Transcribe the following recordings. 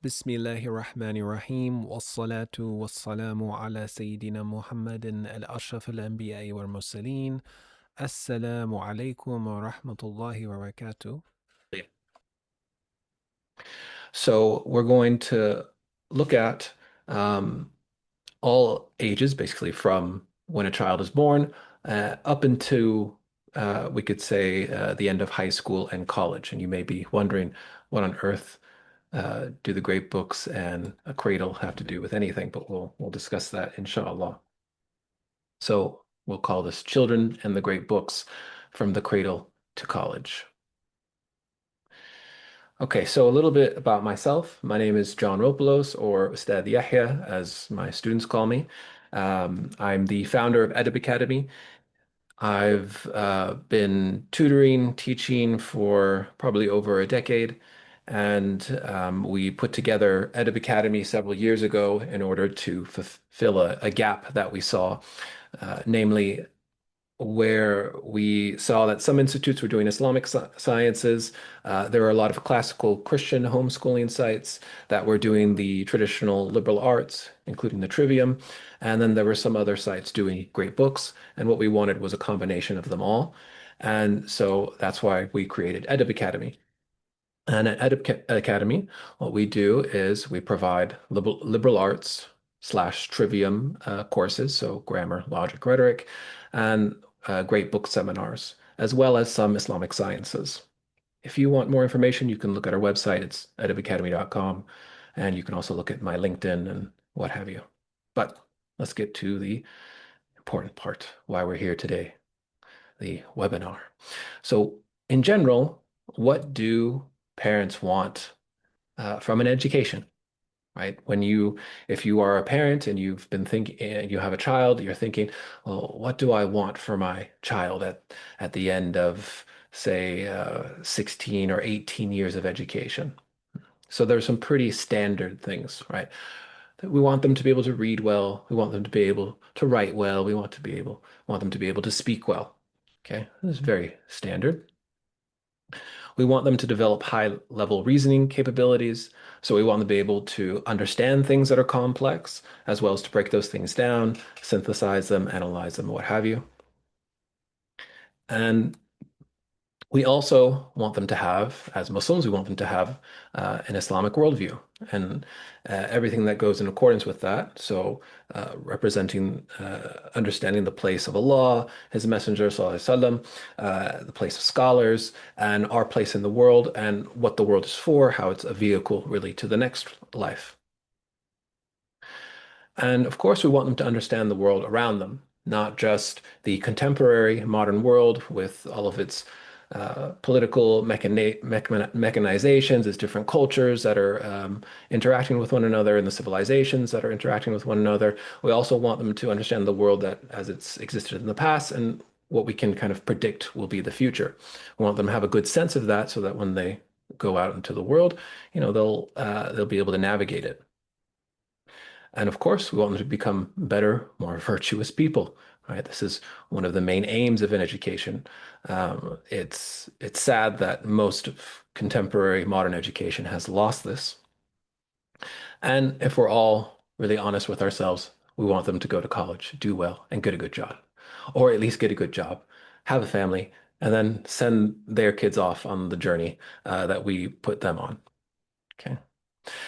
بسم الله الرحمن الرحيم والصلاة والسلام على سيدنا محمد الأشرف الأنبياء والمرسلين. السلام عليكم ورحمة الله وبركاته. So we're going to look at um, all ages, basically from when a child is born up into, we could say, the end of high school and college. And you may be wondering, what on earth do the great books and a cradle have to do with anything? But we'll discuss that, inshallah. So we'll call this Children and the Great Books from the Cradle to College. Okay, so a little bit about myself. My name is John Ropoulos, or Ustadh Yahya, as my students call me. I'm the founder of Edub Academy. I've been tutoring, teaching for probably over a decade, and we put together Edub Academy several years ago in order to fulfill a gap that we saw, namely where we saw that some institutes were doing Islamic sciences. There were a lot of classical Christian homeschooling sites that were doing the traditional liberal arts, including the trivium. And then there were some other sites doing great books. And what we wanted was a combination of them all. And so that's why we created Edub Academy. And at Academy, what we do is we provide liberal arts slash trivium courses, so grammar, logic, rhetoric, and great book seminars, as well as some Islamic sciences. If you want more information, you can look at our website. It's edubacademy.com, and you can also look at my LinkedIn and what have you. But let's get to the important part, why we're here today, the webinar. So in general, what do parents want from an education, right? If you are a parent and you've been thinking, and you have a child, you're thinking, well, what do I want for my child at the end of, say, 16 or 18 years of education? So there's some pretty standard things, right? That we want them to be able to read well. We want them to be able to write well. Want them to be able to speak well. Okay, this is very standard. We want them to develop high level reasoning capabilities. So we want them to be able to understand things that are complex, as well as to break those things down, synthesize them, analyze them, what have you. And we also want them to have, as Muslims, we want them to have an Islamic worldview and everything that goes in accordance with that. So, representing, understanding the place of Allah, His Messenger, Sallallahu Alaihi Wasallam, the place of scholars, and our place in the world, and what the world is for, how it's a vehicle really to the next life. And of course, we want them to understand the world around them, not just the contemporary modern world with all of its political mechanizations, its different cultures that are interacting with one another, and the civilizations that are interacting with one another. We also want them to understand the world that as it's existed in the past and what we can kind of predict will be the future. We want them to have a good sense of that so that when they go out into the world, they'll be able to navigate it. And of course, we want them to become better, more virtuous people, right? This is one of the main aims of an education. It's sad that most of contemporary modern education has lost this. And if we're all really honest with ourselves, we want them to go to college, do well, and get a good job, or at least get a good job, have a family, and then send their kids off on the journey that we put them on. Okay.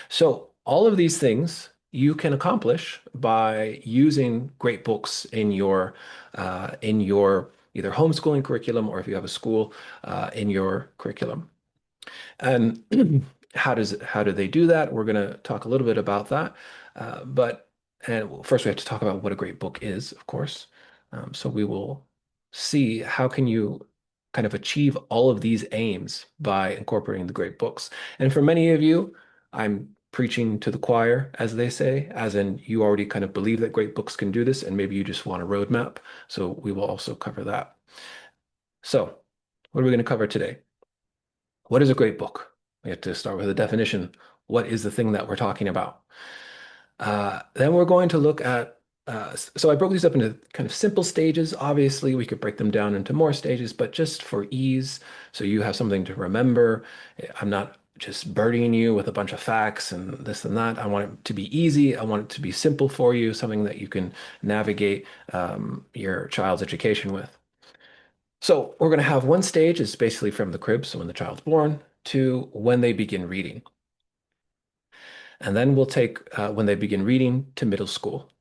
So all of these things you can accomplish by using great books in your either homeschooling curriculum or if you have a school in your curriculum. And how do they do that? We're going to talk a little bit about that. But and first we have to talk about what a great book is, of course. So we will see how can you kind of achieve all of these aims by incorporating the great books. And for many of you, I'm preaching to the choir, as they say, as in you already kind of believe that great books can do this, and maybe you just want a roadmap. So we will also cover that. So what are we going to cover today? What is a great book? We have to start with a definition. What is the thing that we're talking about? Then we're going to look at, so I broke these up into kind of simple stages. Obviously, we could break them down into more stages, but just for ease, so you have something to remember. I'm not just burdening you with a bunch of facts and this and that. I want it to be easy. I want it to be simple for you, something that you can navigate your child's education with. So we're going to have one stage is basically from the crib, so when the child's born, to when they begin reading. And then we'll take when they begin reading to middle school,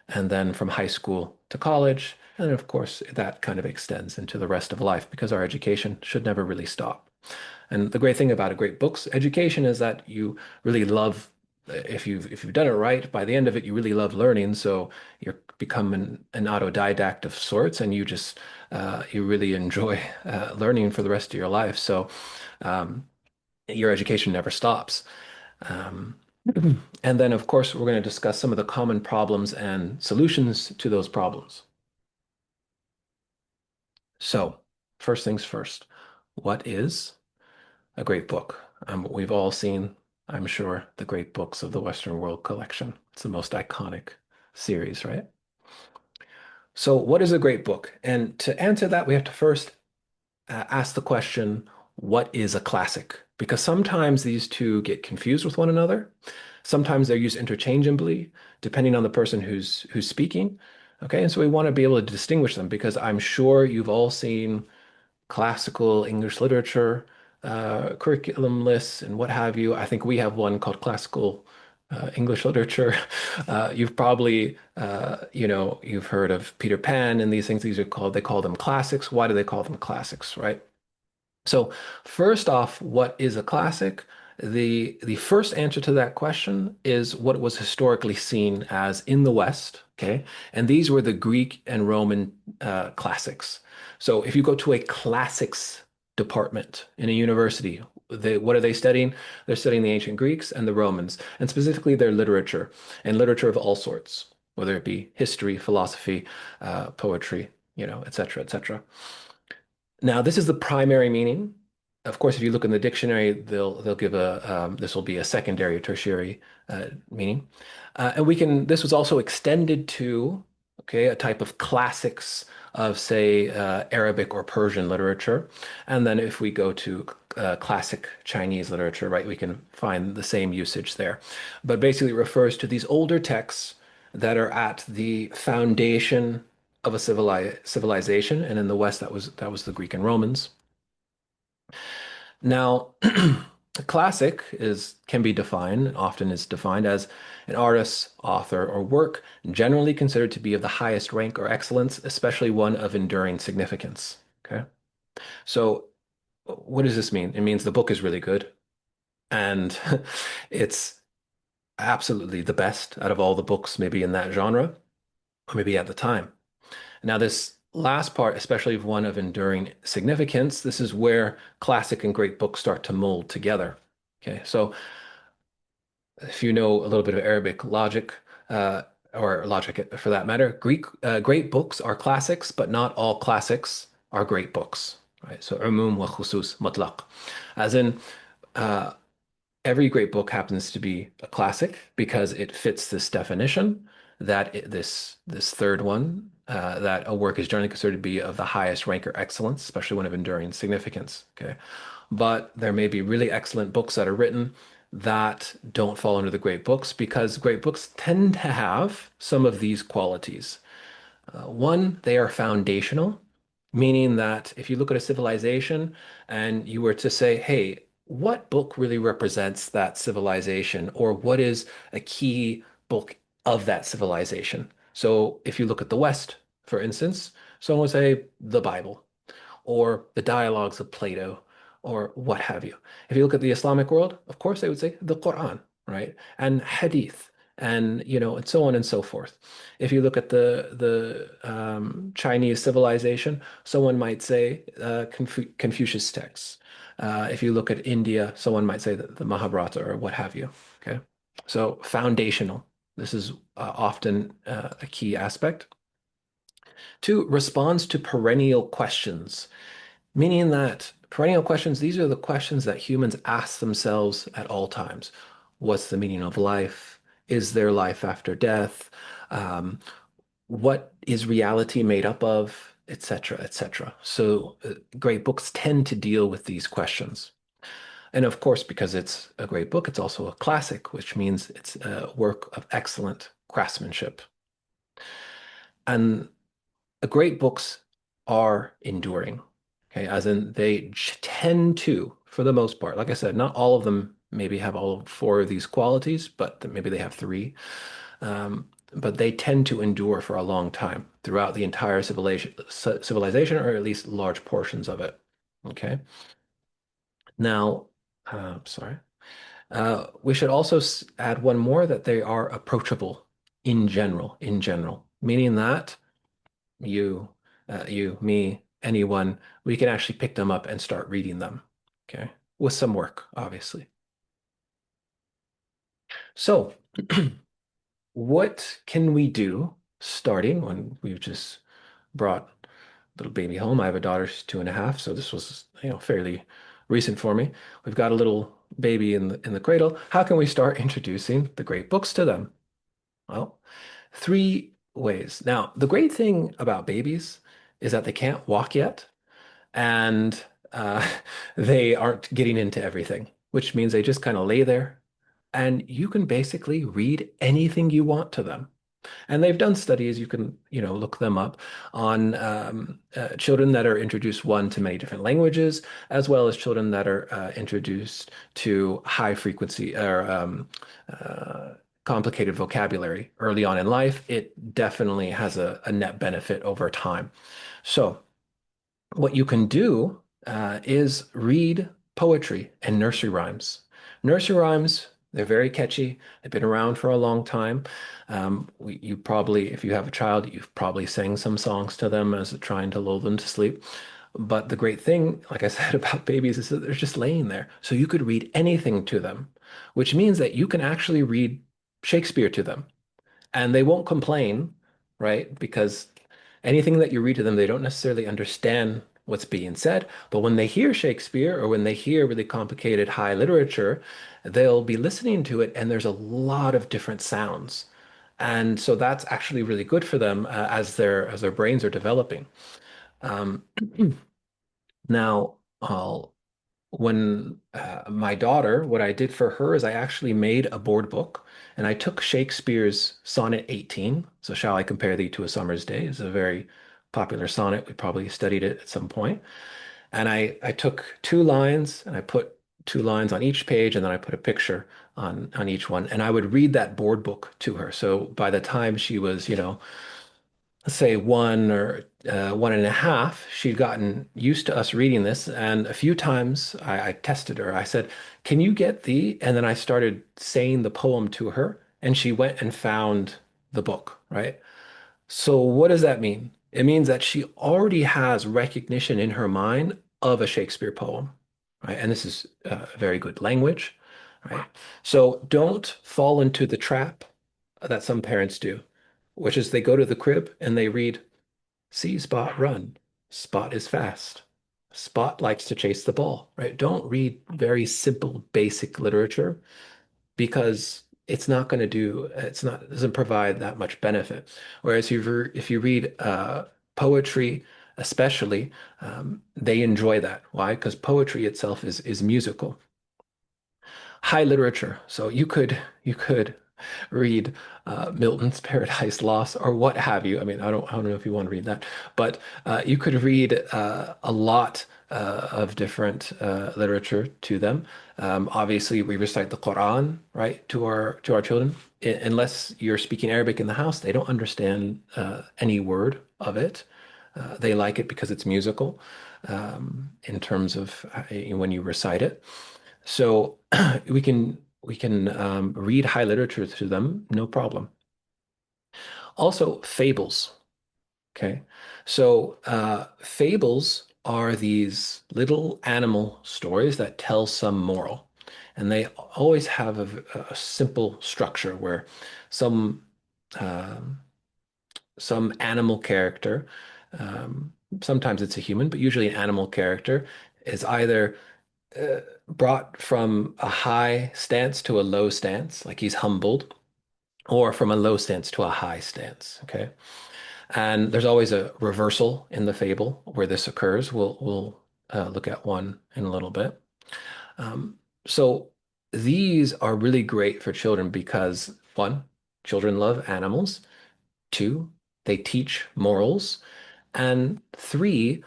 and then from high school to college. And of course, that kind of extends into the rest of life because our education should never really stop. And the great thing about a great book's education is that you really love, if you've done it right, by the end of it, you really love learning. So you're become an autodidact of sorts, and you really enjoy learning for the rest of your life. So um, your education never stops. Um, and then, of course, we're going to discuss some of the common problems and solutions to those problems. So, first things first, what is a great book? We've all seen, I'm sure, the great books of the Western World collection. It's the most iconic series, right? So, what is a great book? And to answer that, we have to first ask the question, what is a classic? Because sometimes these two get confused with one another. Sometimes they're used interchangeably, depending on the person who's speaking. Okay, and so we want to be able to distinguish them because I'm sure you've all seen classical English literature curriculum lists and what have you. I think we have one called classical English literature. You've probably, you've heard of Peter Pan and these things. They call them classics. Why do they call them classics, right? So first off, what is a classic? The first answer to that question is what was historically seen as in the West, okay? And these were the Greek and Roman classics. So if you go to a classics department in a university, what are they studying? They're studying the ancient Greeks and the Romans, and specifically their literature, and literature of all sorts, whether it be history, philosophy, poetry, et cetera, et cetera. Now, this is the primary meaning. Of course, if you look in the dictionary, they'll give this will be a secondary or tertiary meaning. And this was also extended to, okay, a type of classics of, say, Arabic or Persian literature. And then if we go to classic Chinese literature, right, we can find the same usage there. But basically, it refers to these older texts that are at the foundation of a civilization, and in the West, that was the Greek and Romans. Now, a classic can be defined, often is defined as an artist, author, or work generally considered to be of the highest rank or excellence, especially one of enduring significance. Okay, so what does this mean? It means the book is really good, and it's absolutely the best out of all the books, maybe in that genre, or maybe at the time. Now, this last part, especially of one of enduring significance, this is where classic and great books start to mold together. Okay, so if you know a little bit of Arabic logic, or logic for that matter, great books are classics, but not all classics are great books. Right? So umum wa khusus mutlaq, as in uh, every great book happens to be a classic because it fits this definition this third one that a work is generally considered to be of the highest rank or excellence, especially one of enduring significance. Okay, but there may be really excellent books that are written that don't fall under the great books because great books tend to have some of these qualities. One, they are foundational, meaning that if you look at a civilization and you were to say, hey, what book really represents that civilization, or what is a key book of that civilization? So if you look at the West, for instance, someone would say the Bible or the dialogues of Plato or what have you. If you look at the Islamic world, of course, they would say the Quran, right? And Hadith and and so on and so forth. If you look at the Chinese civilization, someone might say Confucius texts. If you look at India, someone might say the Mahabharata or what have you. Okay, so foundational. This is often a key aspect. Two, responds to perennial questions, meaning that perennial questions, these are the questions that humans ask themselves at all times. What's the meaning of life? Is there life after death? Um, what is reality made up of? Etc., etc. So great books tend to deal with these questions. And of course, because it's a great book, it's also a classic, which means it's a work of excellent craftsmanship. And great books are enduring, okay, as in they tend to, for the most part, like I said, not all of them maybe have all four of these qualities, but maybe they have three. But they tend to endure for a long time throughout the entire civilization, or at least large portions of it. Okay. Now, sorry. We should also add one more that they are approachable in general, meaning that you, me, anyone, we can actually pick them up and start reading them. Okay. With some work, obviously. So, what can we do starting when we've just brought little baby home? I have a daughter, she's 2.5, so this was, fairly recent for me. We've got a little baby in the cradle. How can we start introducing the great books to them? Well, three ways. Now, the great thing about babies is that they can't walk yet, and uh, they aren't getting into everything, which means they just kind of lay there, and you can basically read anything you want to them. And they've done studies, you can, look them up on children that are introduced one to many different languages, as well as children that are introduced to high frequency or uh, complicated vocabulary early on in life. It definitely has a net benefit over time. So what you can do is read poetry and nursery rhymes. Nursery rhymes, they're very catchy. They've been around for a long time. You probably, if you have a child, you've probably sang some songs to them as trying to lull them to sleep. But the great thing, like I said, about babies is that they're just laying there. So you could read anything to them, which means that you can actually read Shakespeare to them and they won't complain, right? Because anything that you read to them, they don't necessarily understand what's being said. But when they hear Shakespeare or when they hear really complicated high literature, they'll be listening to it, and there's a lot of different sounds. And so that's actually really good for them as their brains are developing. Um, now, when my daughter, what I did for her is I actually made a board book and I took Shakespeare's Sonnet 18. So, Shall I Compare Thee to a Summer's Day is a very popular sonnet. We probably studied it at some point. And I took two lines and I put two lines on each page and then I put a picture on each one. And I would read that board book to her. So by the time she was, let's say 1 or 1.5, she'd gotten used to us reading this. And a few times I tested her. I said, "Can you get the?" And then I started saying the poem to her, and she went and found the book, right? So what does that mean? It means that she already has recognition in her mind of a Shakespeare poem, right? And this is very good language, right? So don't fall into the trap that some parents do, which is they go to the crib and they read, "See Spot run. Spot is fast. Spot likes to chase the ball," right? Don't read very simple, basic literature because it doesn't provide that much benefit. Whereas if you read poetry, especially, they enjoy that. Why? Because poetry itself is musical. High literature. So you could read Milton's Paradise Lost or what have you. I mean, I don't know if you want to read that, but you could read a lot of different literature to them. Obviously, we recite the Quran, right, to our children. Unless you're speaking Arabic in the house, they don't understand any word of it. They like it because it's musical in terms of when you recite it. So we can read high literature to them, no problem. Also, fables. Okay, so fables are these little animal stories that tell some moral, and they always have a simple structure where some um, some animal character, um, sometimes it's a human, but usually an animal character, is either brought from a high stance to a low stance, like he's humbled, or from a low stance to a high stance. Okay. And there's always a reversal in the fable where this occurs. We'll look at one in a little bit. Um, so these are really great for children because one, children love animals. Two, they teach morals. And three,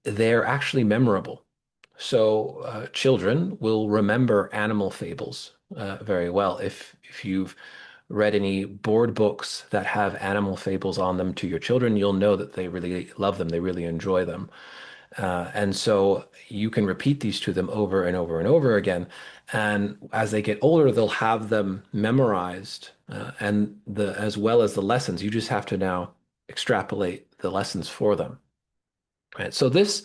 they're actually memorable. So children will remember animal fables very well. If you've read any board books that have animal fables on them to your children, you'll know that they really love them. They really enjoy them. And so you can repeat these to them over and over and over again. And as they get older, they'll have them memorized, and the as well as the lessons. You just have to now extrapolate the lessons for them. Right. So this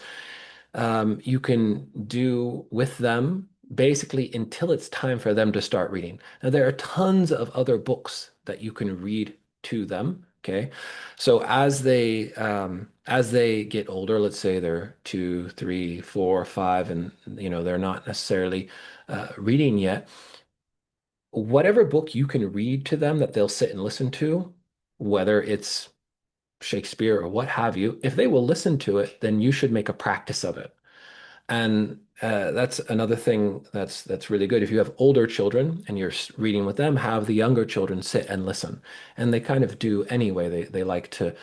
you can do with them basically until it's time for them to start reading. Now, there are tons of other books that you can read to them. Okay. So as they get older, let's say they're 2, 3, 4, 5, and they're not necessarily reading yet, whatever book you can read to them that they'll sit and listen to, whether it's Shakespeare or what have you, if they will listen to it, then you should make a practice of it. And that's another thing that's really good. If you have older children and you're reading with them, have the younger children sit and listen. And they kind of do anyway. They like to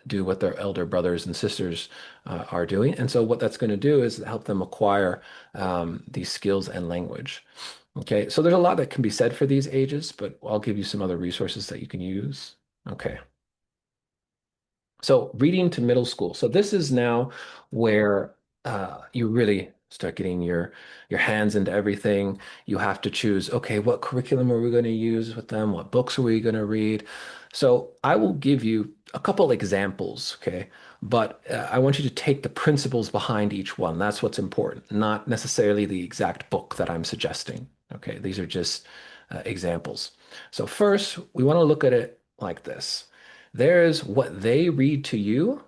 do what their elder brothers and sisters are doing. And so what that's going to do is help them acquire these skills and language. Okay, so there's a lot that can be said for these ages, but I'll give you some other resources that you can use. Okay. So reading to middle school. So this is now where you really start getting your hands into everything. You have to choose, okay, what curriculum are we going to use with them? What books are we going to read? So I will give you a couple examples, okay? But I want you to take the principles behind each one. That's what's important, not necessarily the exact book that I'm suggesting. Okay, these are just examples. So first, we want to look at it like this. There's what they read to you,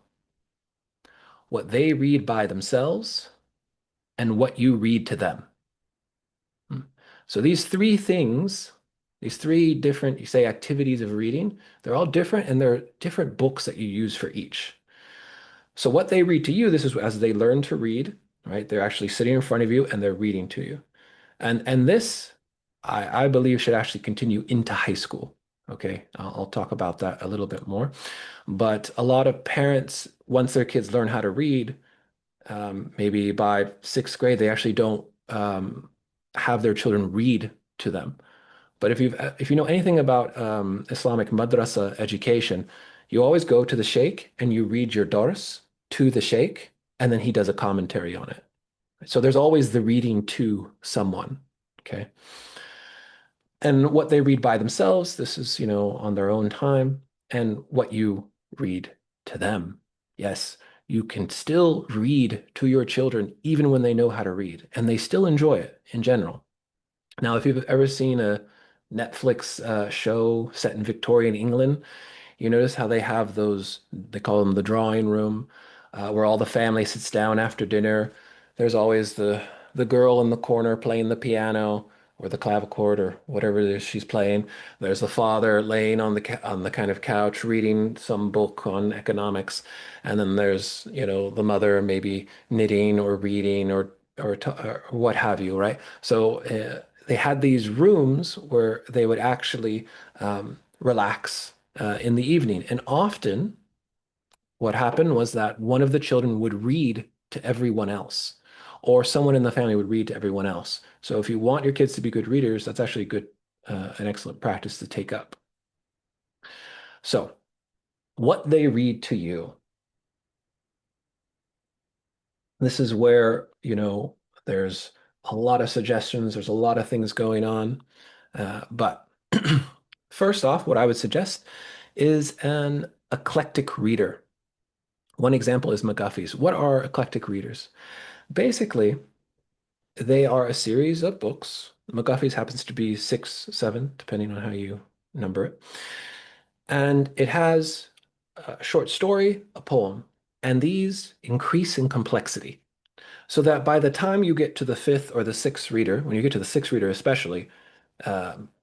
what they read by themselves, and what you read to them. Hmm. So these three things, these three different, you say, activities of reading, they're all different and they're different books that you use for each. So what they read to you, this is as they learn to read, right? They're actually sitting in front of you and they're reading to you. And this, I believe, should actually continue into high school. Okay, I'll talk about that a little bit more. But a lot of parents, once their kids learn how to read, maybe by sixth grade, they actually don't have their children read to them. But if you know anything about Islamic madrasa education, you always go to the sheikh and you read your dars to the sheikh, and then he does a commentary on it. So there's always the reading to someone. Okay. And what they read by themselves, this is, on their own time, and what you read to them. Yes, you can still read to your children even when they know how to read, and they still enjoy it in general. Now, if you've ever seen a Netflix show set in Victorian England, you notice how they have those, they call them the drawing room, where all the family sits down after dinner. There's always the girl in the corner playing the piano or the clavichord or whatever it is she's playing. There's the father laying on the kind of couch reading some book on economics, and then there's, the mother maybe knitting or reading or what have you, right? So they had these rooms where they would actually relax in the evening. And often what happened was that one of the children would read to everyone else, or someone in the family would read to everyone else. So if you want your kids to be good readers, that's actually an excellent practice to take up. So what they read to you, this is where, there's a lot of suggestions, there's a lot of things going on. But first off, what I would suggest is an eclectic reader. One example is McGuffey's. What are eclectic readers? Basically, they are a series of books. McGuffey's happens to be 6, 7, depending on how you number it. And it has a short story, a poem, and these increase in complexity. So that by the time you get to the fifth or the sixth reader, when you get to the sixth reader especially,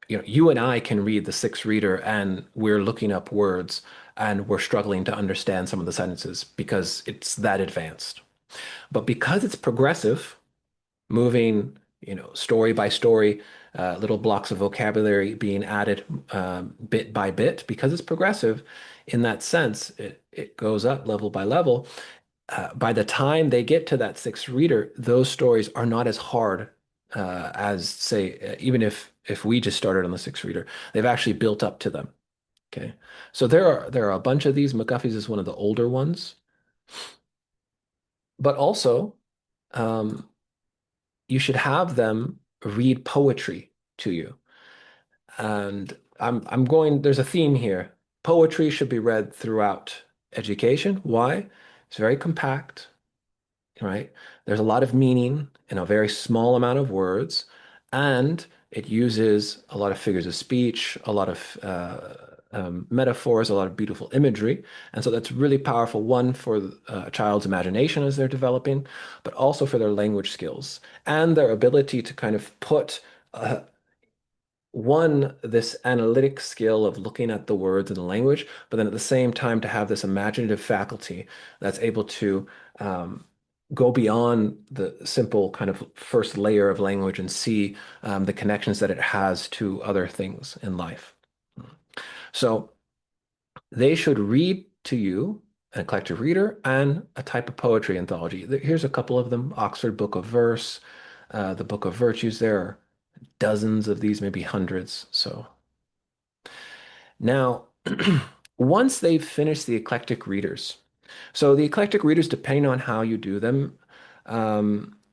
you and I can read the sixth reader and we're looking up words and we're struggling to understand some of the sentences because it's that advanced. But because it's progressive, moving, story by story, little blocks of vocabulary being added bit by bit because it's progressive in that sense. It goes up level by level. By the time they get to that sixth reader, those stories are not as hard as, say, even if we just started on the sixth reader, they've actually built up to them. Okay, so there are a bunch of these. McGuffey's is one of the older ones, but also um, you should have them read poetry to you. And I'm going, there's a theme here. Poetry should be read throughout education. Why? It's very compact, right? There's a lot of meaning in a very small amount of words, and it uses a lot of figures of speech, a lot of metaphors, a lot of beautiful imagery. And so that's really powerful, one, for a child's imagination as they're developing, but also for their language skills and their ability to kind of put uh, one, this analytic skill of looking at the words and the language, but then at the same time to have this imaginative faculty that's able to go beyond the simple kind of first layer of language and see the connections that it has to other things in life. So they should read to you an eclectic reader and a type of poetry anthology. Here's a couple of them: Oxford Book of Verse, the Book of Virtues. There are dozens of these, maybe hundreds. So now, once they've finished the eclectic readers, so the eclectic readers, depending on how you do them,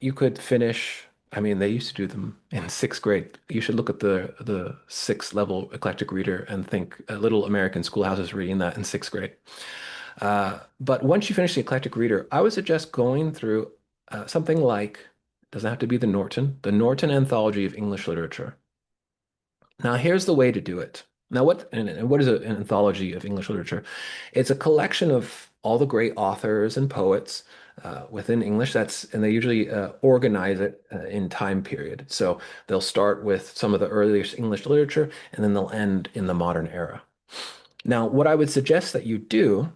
you could finish. I mean, they used to do them in sixth grade. You should look at the sixth level eclectic reader and think little American schoolhouses reading that in sixth grade. But once you finish the eclectic reader, I would suggest going through something like, doesn't have to be the Norton Anthology of English Literature. Now, here's the way to do it. Now, what is an anthology of English literature? It's a collection of all the great authors and poets within English. And they usually organize it in time period. So they'll start with some of the earliest English literature, and then they'll end in the modern era. Now, what I would suggest that you do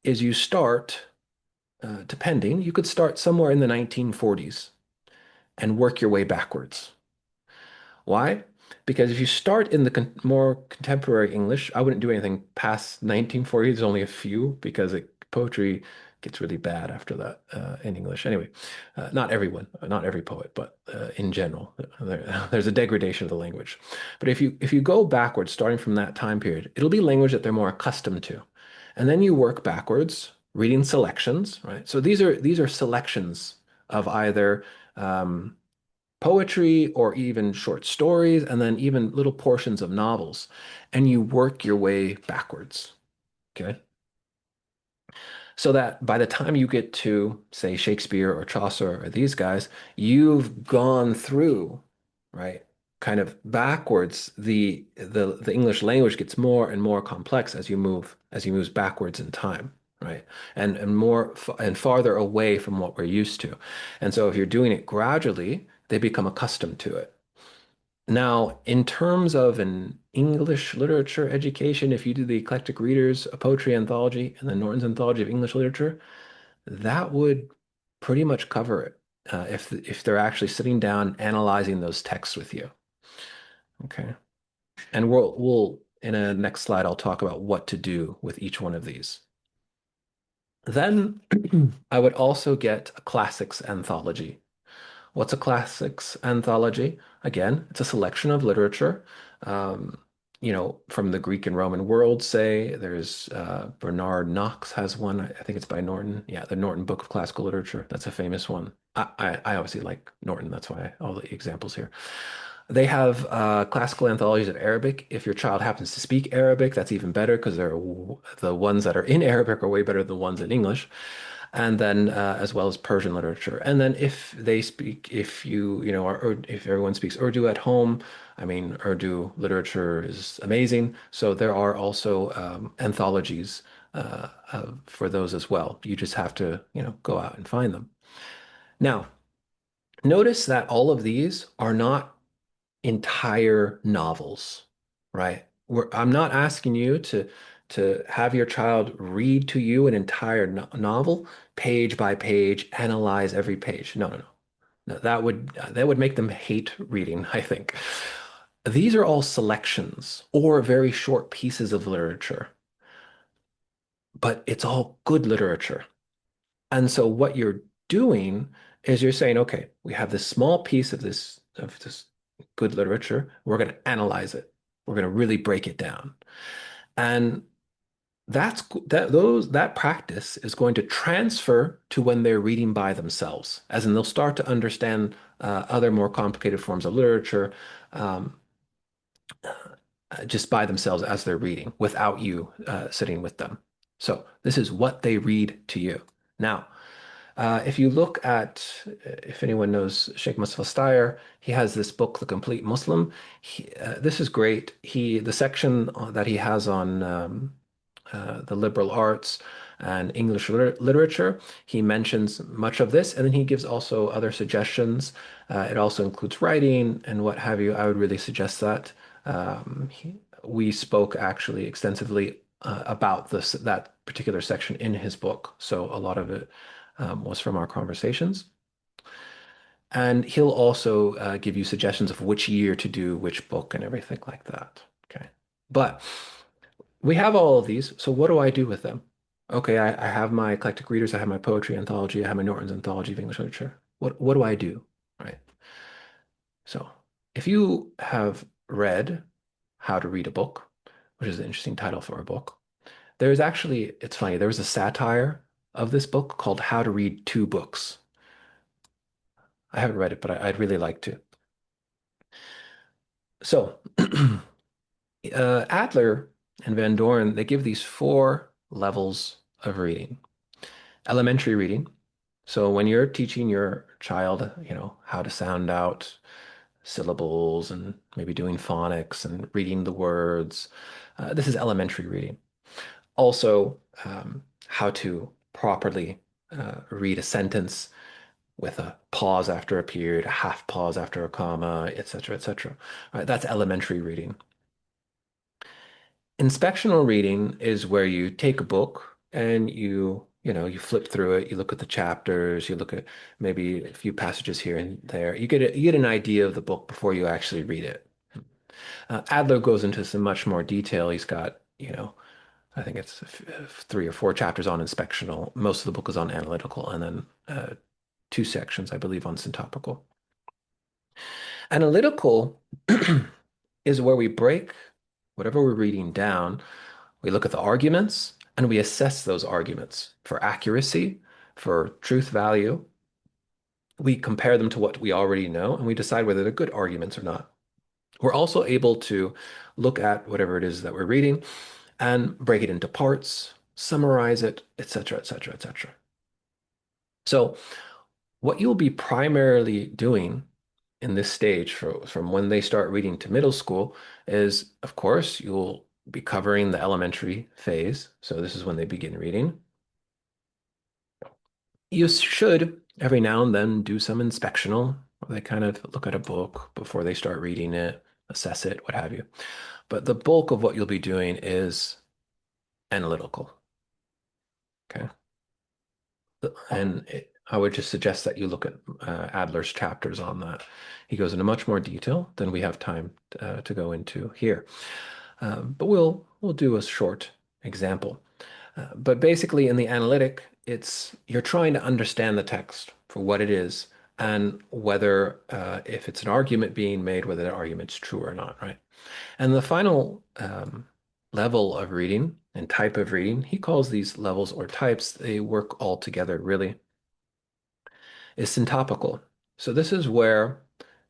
is you start, depending, you could start somewhere in the 1940s and work your way backwards. Why? Because if you start in the more contemporary English, I wouldn't do anything past 1940. There's only a few because poetry gets really bad after that in English. Anyway, not everyone, not every poet, but in general, there's a degradation of the language. But if you go backwards, starting from that time period, it'll be language that they're more accustomed to, and then you work backwards, reading selections, right? So these are selections of either um, poetry or even short stories, and then even little portions of novels, and you work your way backwards. Okay. So that by the time you get to, say, Shakespeare or Chaucer or these guys, you've gone through, right? Kind of backwards, the English language gets more and more complex as you move backwards in time, right? And more and farther away from what we're used to. And so if you're doing it gradually, they become accustomed to it. Now, in terms of an English literature education, if you do the Eclectic Readers, a poetry anthology, and the Norton's Anthology of English Literature, that would pretty much cover it, if they're actually sitting down analyzing those texts with you. Okay. And we'll in a next slide, I'll talk about what to do with each one of these. Then I would also get a classics anthology. What's a classics anthology? Again, it's a selection of literature, um, from the Greek and Roman world, say. There's Bernard Knox has one. I think it's by Norton. Yeah, the Norton Book of Classical Literature. That's a famous one. I obviously like Norton. That's why all the examples here. They have classical anthologies of Arabic. If your child happens to speak Arabic, that's even better because the ones that are in Arabic are way better than the ones in English, and then as well as Persian literature. And then if if everyone speaks Urdu at home, I mean, Urdu literature is amazing. So there are also anthologies for those as well. You just have to, go out and find them. Now, notice that all of these are not entire novels, right? I'm not asking you to have your child read to you an entire novel, page by page, analyze every page. No, no, no. That would make them hate reading, I think. These are all selections or very short pieces of literature, but it's all good literature. And so what you're doing is you're saying, okay, we have this small piece of this good literature. We're going to analyze it. We're going to really break it down. And that practice is going to transfer to when they're reading by themselves, as in they'll start to understand other more complicated forms of literature um, just by themselves as they're reading without you sitting with them. So this is what they read to you. Now, if you look at, if anyone knows Sheikh Mustafa Steyer, he has this book, The Complete Muslim. This is great. The section that he has on the liberal arts and English literature. He mentions much of this, and then he gives also other suggestions. It also includes writing and what have you. I would really suggest that. We spoke actually extensively about that particular section in his book, so a lot of it was from our conversations. And he'll also give you suggestions of which year to do which book and everything like that. Okay. But we have all of these, so what do I do with them? Okay, I have my eclectic readers, I have my poetry anthology, I have my Norton's anthology of English literature. What do I do? Right. So if you have read How to Read a Book, which is an interesting title for a book, there's actually, it's funny, there was a satire of this book called How to Read Two Books. I haven't read it, but I'd really like to. So Adler and Van Doren, they give these four levels of reading. Elementary reading. So when you're teaching your child, how to sound out syllables and maybe doing phonics and reading the words, this is elementary reading. Also, how to properly read a sentence with a pause after a period, a half pause after a comma, etc., etc. All right, that's elementary reading. Inspectional reading is where you take a book and you flip through it, you look at the chapters, you look at maybe a few passages here and there. You get an idea of the book before you actually read it. Adler goes into some much more detail. He's got, I think it's three or four chapters on inspectional. Most of the book is on analytical, and then two sections, I believe, on syntopical. Analytical is where we break whatever we're reading down. We look at the arguments and we assess those arguments for accuracy, for truth value. We compare them to what we already know and we decide whether they're good arguments or not. We're also able to look at whatever it is that we're reading and break it into parts, summarize it, etc., etc., etc. So, what you'll be primarily doing in this stage from when they start reading to middle school is, of course, you'll be covering the elementary phase. So this is when they begin reading. You should every now and then do some inspectional, where they kind of look at a book before they start reading it, assess it, what have you. But the bulk of what you'll be doing is analytical. Okay. And I would just suggest that you look at Adler's chapters on that. He goes into much more detail than we have time to go into here. But we'll do a short example. But basically, in the analytic, it's you're trying to understand the text for what it is and whether, if it's an argument being made, whether that argument's true or not, right? And the final level of reading and type of reading, he calls these levels or types, they work all together really, is syntopical. So this is where,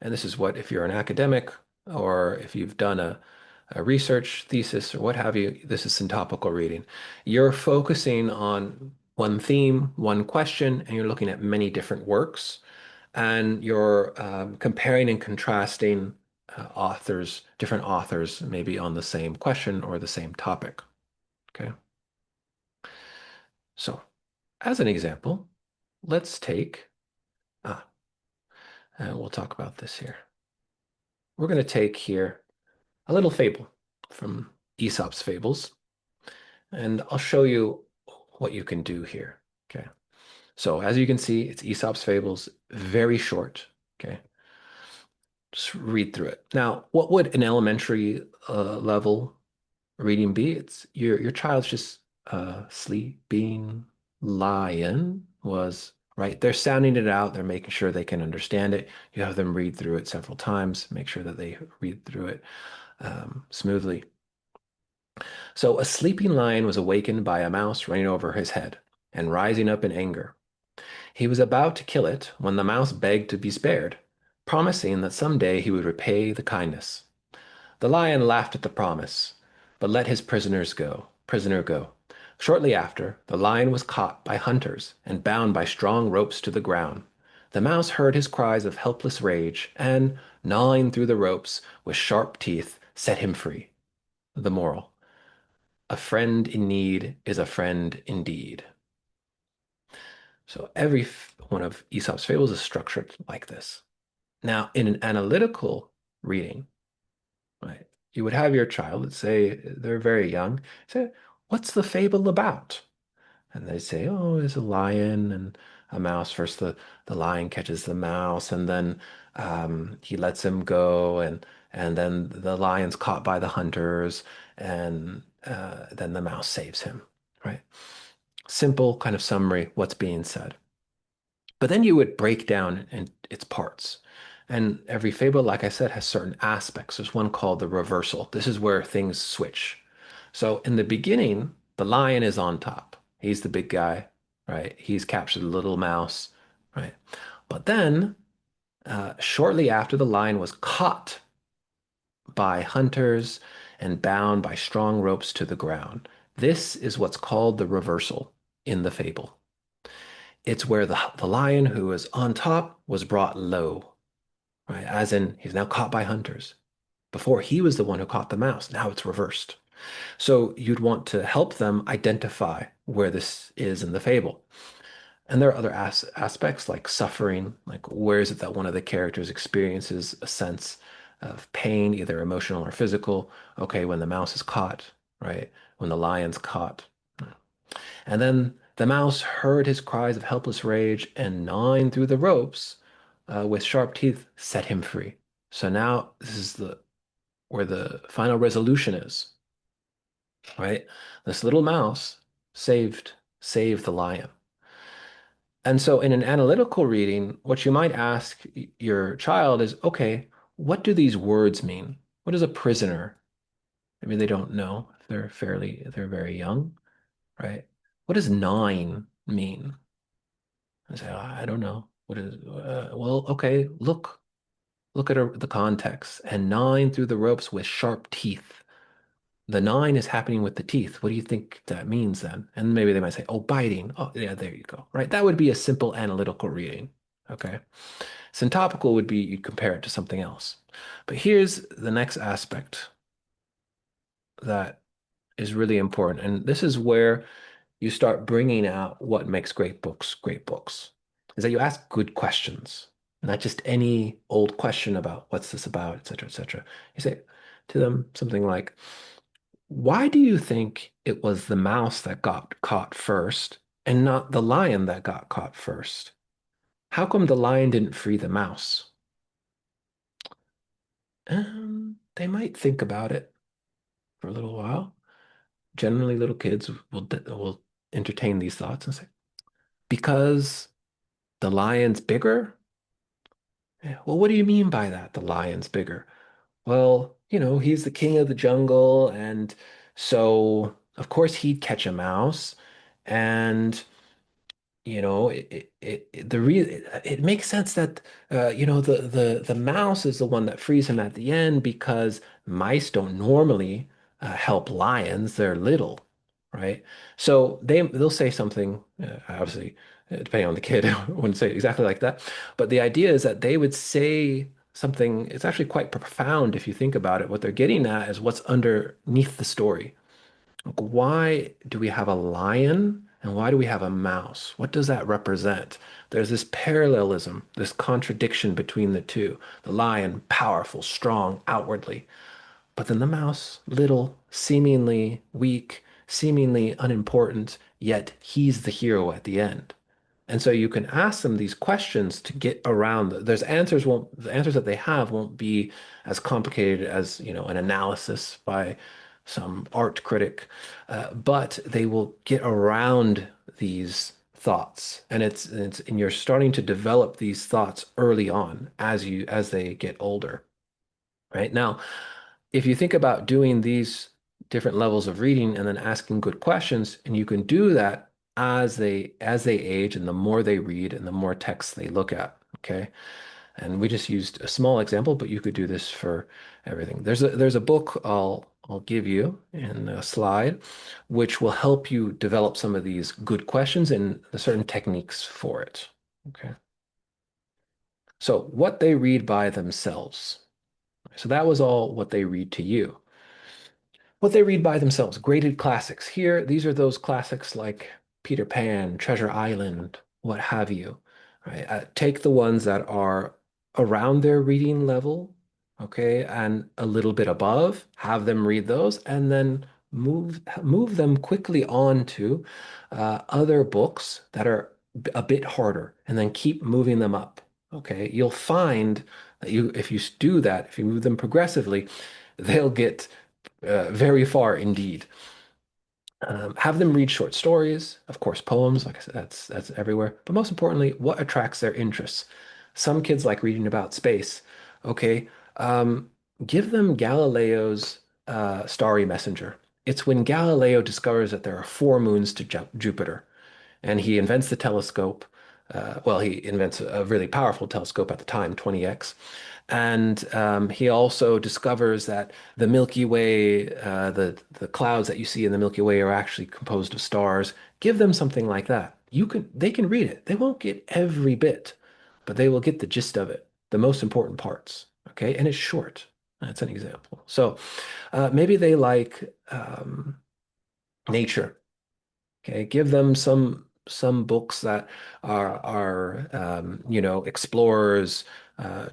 and this is what, if you're an academic or if you've done a research thesis or what have you, this is syntopical reading. You're focusing on one theme, one question, and you're looking at many different works, and you're comparing and contrasting different authors, maybe on the same question or the same topic. Okay. So, as an example, let's take, and we'll talk about this here. We're going to take here a little fable from Aesop's Fables, and I'll show you what you can do here. Okay. So as you can see, it's Aesop's Fables, very short. Okay, just read through it. Now, what would an elementary level reading be? It's your child's just sleeping lion was right. They're sounding it out. They're making sure they can understand it. You have them read through it several times. Make sure that they read through it smoothly. So a sleeping lion was awakened by a mouse running over his head and rising up in anger. He was about to kill it when the mouse begged to be spared, promising that some day he would repay the kindness. The lion laughed at the promise, but let his prisoner go. Shortly after, the lion was caught by hunters and bound by strong ropes to the ground. The mouse heard his cries of helpless rage and, gnawing through the ropes with sharp teeth, set him free. The moral: a friend in need is a friend indeed. So every one of Aesop's fables is structured like this. Now, in an analytical reading, right, you would have your child, let's say they're very young, say, what's the fable about? And they say, oh, there's a lion and a mouse. First, the lion catches the mouse, and then he lets him go, and then the lion's caught by the hunters, and then the mouse saves him, right? Simple kind of summary, what's being said. But then you would break down in its parts. And every fable, like I said, has certain aspects. There's one called the reversal. This is where things switch. So in the beginning, the lion is on top. He's the big guy, right? He's captured the little mouse, right? But then, shortly after, the lion was caught by hunters and bound by strong ropes to the ground. This is what's called the reversal in the fable. It's where the lion who was on top was brought low, right? As in, he's now caught by hunters. Before, he was the one who caught the mouse. Now it's reversed. So you'd want to help them identify where this is in the fable. And there are other aspects like suffering, like where is it that one of the characters experiences a sense of pain, either emotional or physical? Okay, when the mouse is caught, right? When the lion's caught. And then the mouse heard his cries of helpless rage and gnawing through the ropes with sharp teeth set him free. So now this is the where the final resolution is, right? This little mouse saved the lion. And so in an analytical reading, what you might ask your child is, okay, what do these words mean? What is a prisoner? Maybe they don't know if they're very young, right? What does gnawing mean? I say, "Oh, I don't know. What is, well, okay, look at the context. And gnawing through the ropes with sharp teeth. The gnawing is happening with the teeth. What do you think that means then? And maybe they might say, oh, biting. Oh, yeah, there you go. Right? That would be a simple analytical reading. Okay. Syntopical would be you compare it to something else. But here's the next aspect that is really important. And this is where you start bringing out what makes great books, is that you ask good questions, not just any old question about what's this about, et cetera, et cetera. You say to them something like, why do you think it was the mouse that got caught first and not the lion that got caught first? How come the lion didn't free the mouse? They might think about it for a little while. Generally, little kids will entertain these thoughts and say, because the lion's bigger? Yeah, well, what do you mean by that? The lion's bigger. Well, he's the king of the jungle, and so of course he'd catch a mouse, and it makes sense that the mouse is the one that frees him at the end because mice don't normally help lions. They're little, right? So they'll say something, obviously, depending on the kid, I wouldn't say it exactly like that, but the idea is that they would say something. It's actually quite profound if you think about it. What they're getting at is what's underneath the story. Like, why do we have a lion and why do we have a mouse? What does that represent? There's this parallelism, this contradiction between the two. The lion, powerful, strong outwardly, but then the mouse, little, seemingly weak, seemingly unimportant, yet he's the hero at the end. And so you can ask them these questions to get around. There's answers won't the answers that they have won't be as complicated as, an analysis by some art critic, but they will get around these thoughts. And you're starting to develop these thoughts early on as they get older. Right now, if you think about doing these different levels of reading and then asking good questions, and you can do that as they age and the more they read and the more text they look at. Okay. And we just used a small example, but you could do this for everything. There's a book I'll give you in a slide, which will help you develop some of these good questions and the certain techniques for it. Okay. So what they read by themselves. So that was all what they read to you. What they read by themselves, graded classics. Here, these are those classics like Peter Pan, Treasure Island, what have you. Right? Take the ones that are around their reading level, okay, and a little bit above, have them read those, and then move them quickly on to other books that are a bit harder, and then keep moving them up. Okay, you'll find that if you do that, if you move them progressively, they'll get very far indeed. Have them read short stories, of course, poems, like I said, that's everywhere. But most importantly, what attracts their interests? Some kids like reading about space. Okay, give them Galileo's Starry Messenger. It's when Galileo discovers that there are four moons to Jupiter, and he invents the telescope. Well, he invents a really powerful telescope at the time, 20X. And he also discovers that the Milky Way, the clouds that you see in the Milky Way are actually composed of stars. Give them something like that. They can read it. They won't get every bit, but they will get the gist of it, the most important parts. Okay, and it's short. That's an example. So maybe they like nature. Okay, give them some books that are explorers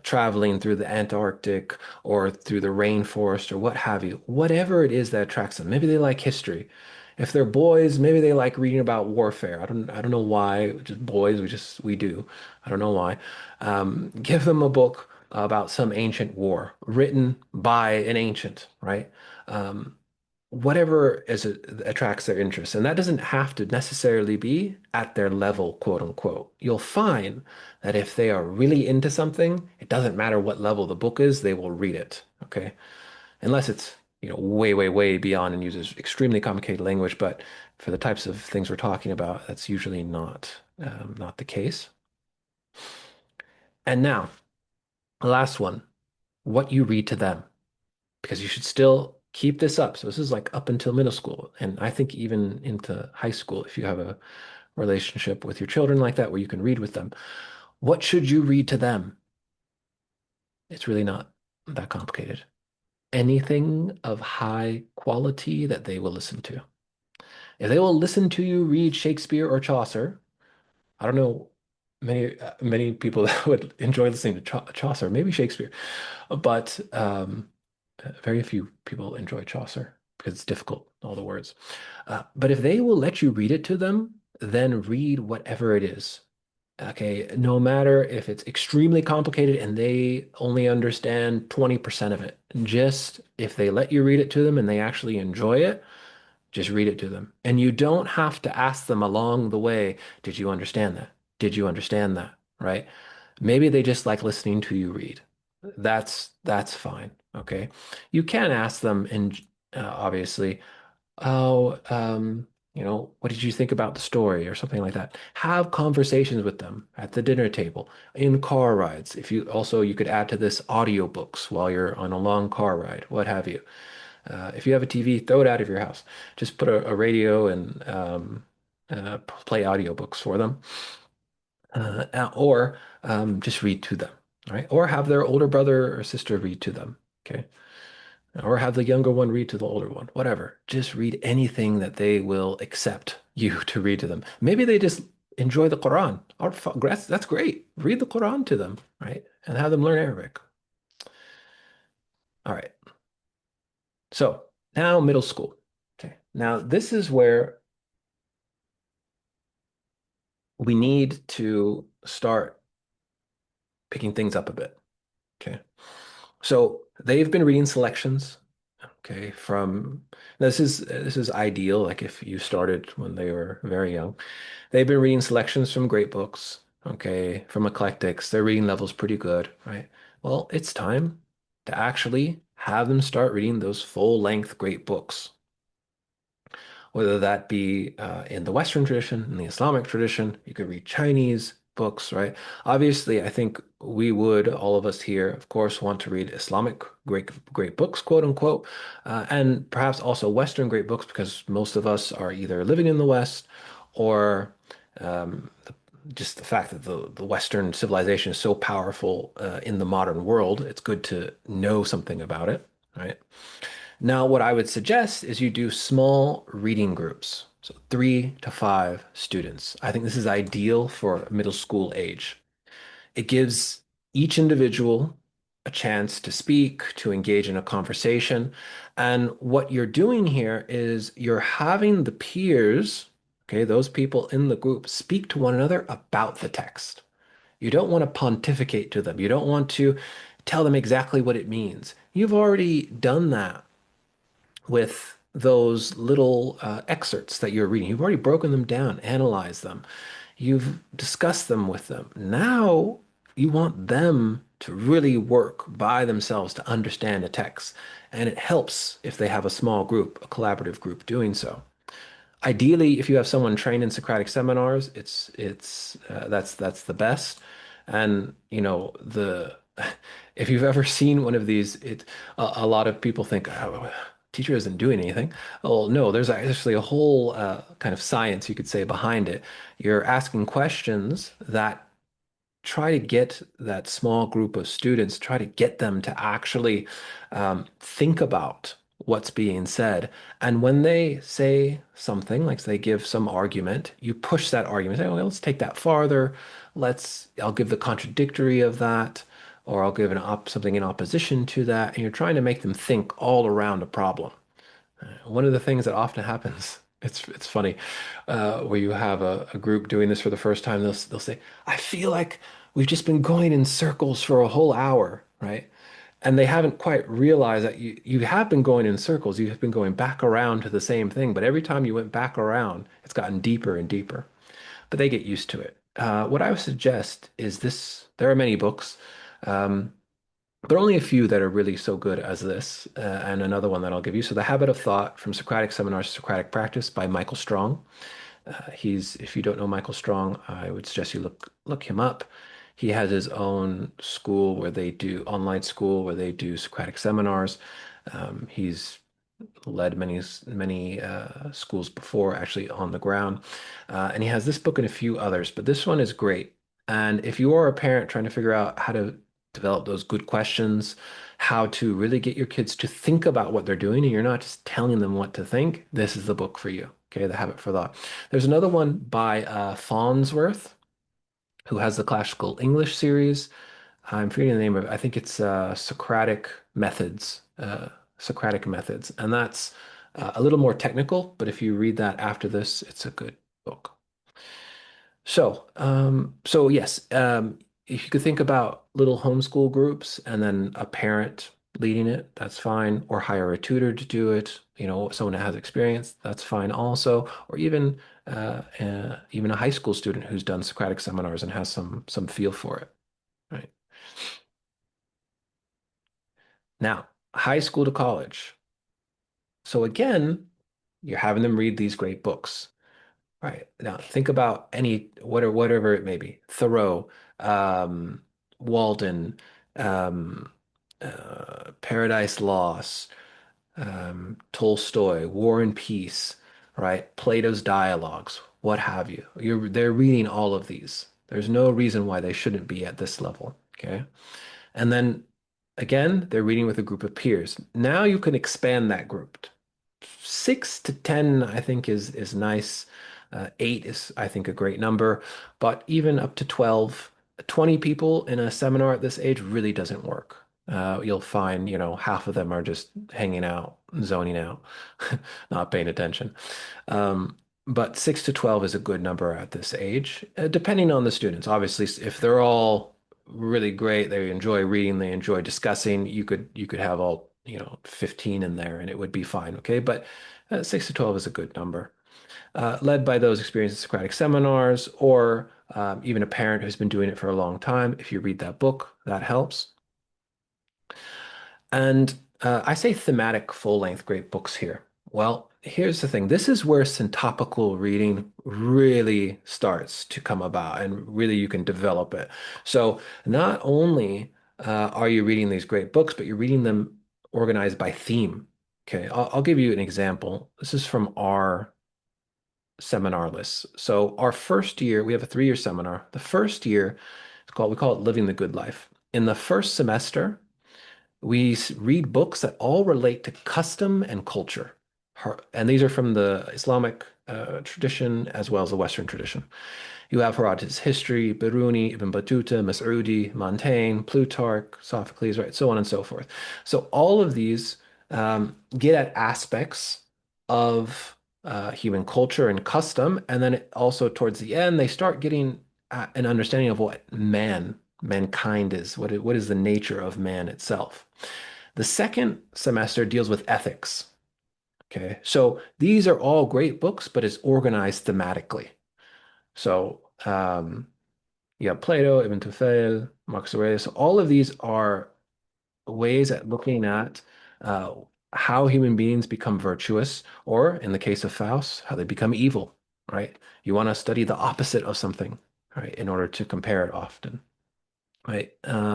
traveling through the Antarctic or through the rainforest or what have you. Whatever it is that attracts them. Maybe they like history. If they're boys, maybe they like reading about warfare. I don't know why. Just boys, we do. I don't know why. Give them a book about some ancient war written by an ancient, right? Um, whatever attracts their interest. And that doesn't have to necessarily be at their level, quote unquote. You'll find that if they are really into something, it doesn't matter what level the book is, they will read it. Okay. Unless it's, way, way, way beyond and uses extremely complicated language. But for the types of things we're talking about, that's usually not the case. And now, the last one, what you read to them, because you should still keep this up. So this is like up until middle school. And I think even into high school, if you have a relationship with your children like that, where you can read with them, what should you read to them? It's really not that complicated. Anything of high quality that they will listen to. If they will listen to you read Shakespeare or Chaucer, I don't know many people that would enjoy listening to Chaucer, maybe Shakespeare, but very few people enjoy Chaucer because it's difficult, all the words. But if they will let you read it to them, then read whatever it is. Okay, no matter if it's extremely complicated and they only understand 20% of it. Just if they let you read it to them and they actually enjoy it, just read it to them. And you don't have to ask them along the way, did you understand that? Did you understand that? Right? Maybe they just like listening to you read. That's fine. Okay. You can ask them and obviously, oh, what did you think about the story or something like that? Have conversations with them at the dinner table, in car rides. If you could add to this audiobooks while you're on a long car ride, what have you. If you have a TV, throw it out of your house. Just put a radio and play audiobooks for them, or just read to them, right? Or have their older brother or sister read to them, okay? Or have the younger one read to the older one, whatever. Just read anything that they will accept you to read to them. Maybe they just enjoy the Quran. Or that's great. Read the Quran to them, right? And have them learn Arabic. All right. So now middle school. Okay. Now this is where we need to start picking things up a bit. Okay. So they've been reading selections. Okay, from this is ideal. Like if you started when they were very young, they've been reading selections from great books. Okay, from eclectics, their reading level's pretty good, right? Well, it's time to actually have them start reading those full-length great books, whether that be in the Western tradition, in the Islamic tradition. You could read Chinese books, right? Obviously, I think we would, all of us here, of course, want to read Islamic great books, quote unquote, and perhaps also Western great books because most of us are either living in the West or just the fact that the Western civilization is so powerful in the modern world, it's good to know something about it, right? Now, what I would suggest is you do small reading groups. So 3 to 5 students. I think this is ideal for middle school age. It gives each individual a chance to speak, to engage in a conversation. And what you're doing here is you're having the peers, okay, those people in the group, speak to one another about the text. You don't want to pontificate to them. You don't want to tell them exactly what it means. You've already done that with those little excerpts that you're reading. You've already broken them down, analyzed them. You've discussed them with them. Now you want them to really work by themselves to understand a text. And it helps if they have a small group, a collaborative group doing so. Ideally, if you have someone trained in Socratic seminars, it's that's the best. And you know the if you've ever seen one of these, a lot of people think, oh, teacher isn't doing anything. Oh no, there's actually a whole kind of science you could say behind it. You're asking questions that try to get that small group of students, try to get them to actually think about what's being said. And when they say something, like they give some argument, you push that argument, say, well, let's take that farther. I'll give the contradictory of that, or I'll give something in opposition to that. And you're trying to make them think all around a problem. One of the things that often happens, it's funny, where you have a group doing this for the first time, they'll say, "I feel like we've just been going in circles for a whole hour," right? And they haven't quite realized that you have been going in circles. You have been going back around to the same thing, but every time you went back around, it's gotten deeper and deeper. But they get used to it. What I would suggest is this: there are many books. Um, but only a few that are really so good as this, and another one that I'll give you. So, The Habit of Thought from Socratic Seminars to Socratic Practice by Michael Strong. If you don't know Michael Strong, I would suggest you look him up. He has his own school where they do online school where they do Socratic seminars. He's led many schools before, actually on the ground, and he has this book and a few others. But this one is great. And if you are a parent trying to figure out how to develop those good questions, how to really get your kids to think about what they're doing, and you're not just telling them what to think, this is the book for you. Okay, The Habit for Thought. There's another one by Farnsworth, who has the classical English series. I'm forgetting the name of it. I think it's Socratic Methods, and that's a little more technical. But if you read that after this, it's a good book. So yes, if you could think about little homeschool groups and then a parent leading it, that's fine. Or hire a tutor to do it. You know, someone that has experience, that's fine also. Or even a high school student who's done Socratic seminars and has some feel for it. Right. Now, high school to college. So again, you're having them read these great books. Right. Now think about whatever it may be. Thoreau, um, Walden, um, Paradise Lost, Tolstoy, War and Peace, right? Plato's Dialogues, what have you. They're reading all of these. There's no reason why they shouldn't be at this level. Okay. And then again, they're reading with a group of peers. Now you can expand that group. 6 to 10, I think, is nice. Eight is, I think, a great number. But even up to 12, 20 people in a seminar at this age really doesn't work. You'll find, half of them are just hanging out, zoning out, not paying attention. Um, but 6 to 12 is a good number at this age, depending on the students. Obviously, if they're all really great, they enjoy reading, they enjoy discussing, you could have all, 15 in there and it would be fine, okay? But 6 to 12 is a good number. Led by those experienced in Socratic seminars or even a parent who's been doing it for a long time. If you read that book, that helps. And I say thematic full-length great books here. Well, here's the thing. This is where syntopical reading really starts to come about, and really you can develop it. So not only are you reading these great books, but you're reading them organized by theme. Okay, I'll give you an example. This is from our seminar list. So our first year, we have a 3-year seminar. The first year, we call it Living the Good Life. In the first semester, we read books that all relate to custom and culture. And these are from the Islamic tradition as well as the Western tradition. You have Herodotus' history, Biruni, Ibn Battuta, Mas'udi, Montaigne, Plutarch, Sophocles, right, so on and so forth. So all of these get at aspects of human culture and custom, and then also towards the end, they start getting an understanding of what mankind is, what is the nature of man itself. The second semester deals with ethics. Okay, so these are all great books, but it's organized thematically. So you have Plato, Ibn Tufayl, Marcus Aurelius. All of these are ways at looking at uh, how human beings become virtuous, or in the case of Faust, how they become evil, right? You want to study the opposite of something, right, in order to compare it often, right? Let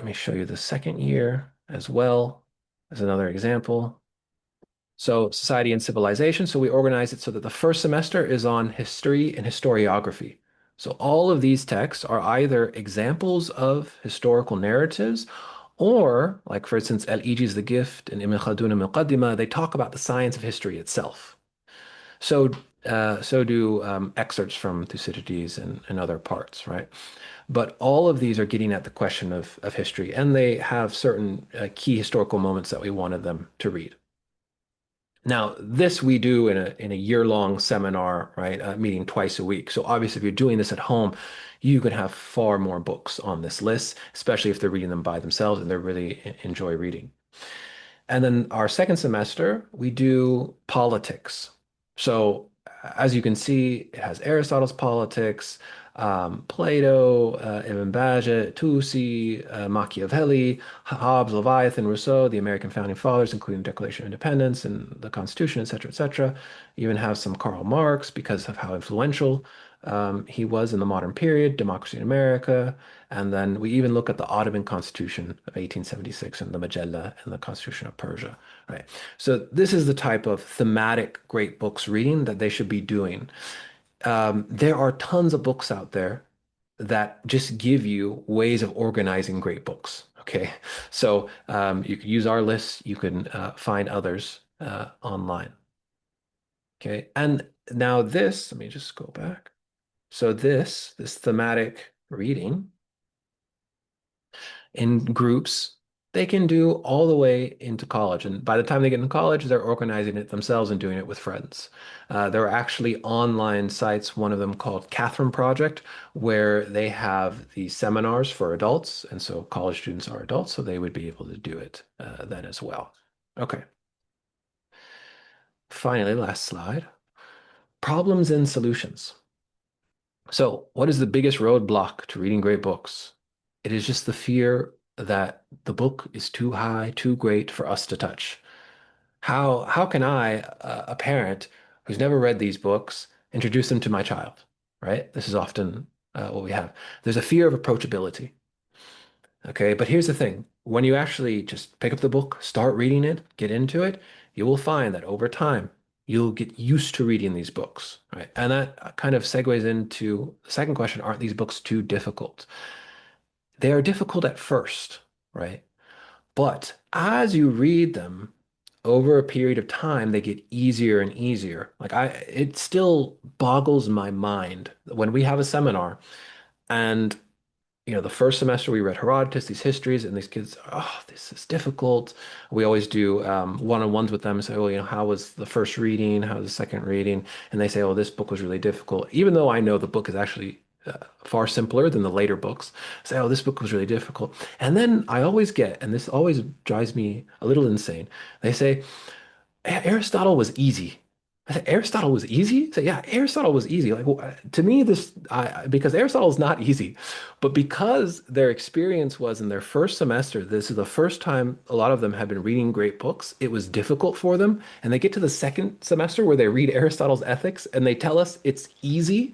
me show you the second year as well as another example. So society and civilization. So we organize it so that the first semester is on history and historiography. So all of these texts are either examples of historical narratives or, like for instance, El-Iji's The Gift and Ibn Khaldun al-Muqaddimah, they talk about the science of history itself. So so do excerpts from Thucydides and other parts, right? But all of these are getting at the question of history, and they have certain key historical moments that we wanted them to read. Now, this we do in a year-long seminar, right? Meeting twice a week. So obviously, if you're doing this at home, you can have far more books on this list, especially if they're reading them by themselves and they really enjoy reading. And then our second semester, we do politics. So as you can see, it has Aristotle's Politics, Plato, Ibn Bajit, Tusi, Machiavelli, Hobbes, Leviathan, Rousseau, the American founding fathers, including the Declaration of Independence and the Constitution, et cetera, et cetera. You even have some Karl Marx because of how influential he was in the modern period, Democracy in America, and then we even look at the Ottoman Constitution of 1876 and the Majella and the Constitution of Persia, right? So this is the type of thematic great books reading that they should be doing. There are tons of books out there that just give you ways of organizing great books. Okay, so you can use our list. You can find others online. Okay, and now this. Let me just go back. So this thematic reading in groups, they can do all the way into college. And by the time they get in college, they're organizing it themselves and doing it with friends. There are actually online sites, one of them called Catherine Project, where they have these seminars for adults. And so college students are adults, so they would be able to do it then as well. Okay. Finally, last slide. Problems and solutions. So, what is the biggest roadblock to reading great books? It is just the fear that the book is too high, too great for us to touch. How can I, a parent who's never read these books, introduce them to my child, right? This is often what we have. There's a fear of approachability. Okay, but here's the thing. When you actually just pick up the book, start reading it, get into it, you will find that over time, you'll get used to reading these books, right? And that kind of segues into the second question, aren't these books too difficult? They are difficult at first, right? But as you read them over a period of time, they get easier and easier. It still boggles my mind when we have a seminar and the first semester we read Herodotus, these histories, and these kids, oh, this is difficult. We always do one-on-ones with them and say, well, how was the first reading? How was the second reading? And they say, oh, this book was really difficult. Even though I know the book is actually far simpler than the later books, I say, oh, this book was really difficult. And then I always get, and this always drives me a little insane, they say, Aristotle was easy. I said, Aristotle was easy? I said, yeah, Aristotle was easy. Like to me, because Aristotle is not easy, but because their experience was in their first semester, this is the first time a lot of them have been reading great books. It was difficult for them, and they get to the second semester where they read Aristotle's Ethics, and they tell us it's easy.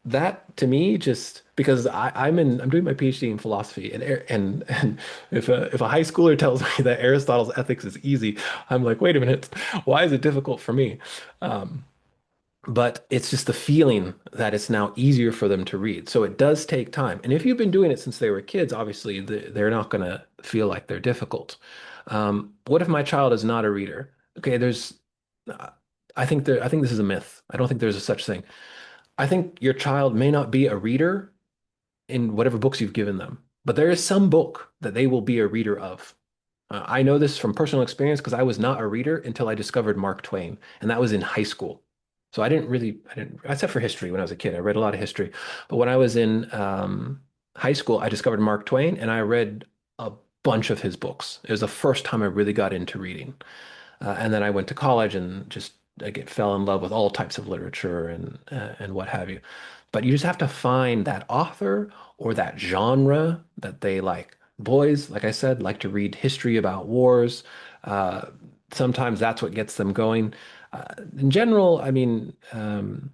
That to me just because I'm doing my PhD in philosophy and if a high schooler tells me that Aristotle's ethics is easy, I'm like, wait a minute, why is it difficult for me? Um, but it's just the feeling that it's now easier for them to read. So it does take time. And if you've been doing it since they were kids, obviously they're not going to feel like they're difficult. What if my child is not a reader? Okay, uh, I think this is a myth. I don't think there's a such thing. I think your child may not be a reader in whatever books you've given them, but there is some book that they will be a reader of. I know this from personal experience because I was not a reader until I discovered Mark Twain, and that was in high school. So I didn't, except for history when I was a kid, I read a lot of history. But when I was in high school, I discovered Mark Twain and I read a bunch of his books. It was the first time I really got into reading. And then I went to college and just fell in love with all types of literature and what have you. But you just have to find that author or that genre that they like. Boys, like I said, like to read history about wars. Uh, Sometimes that's what gets them going. In general, I mean, I'm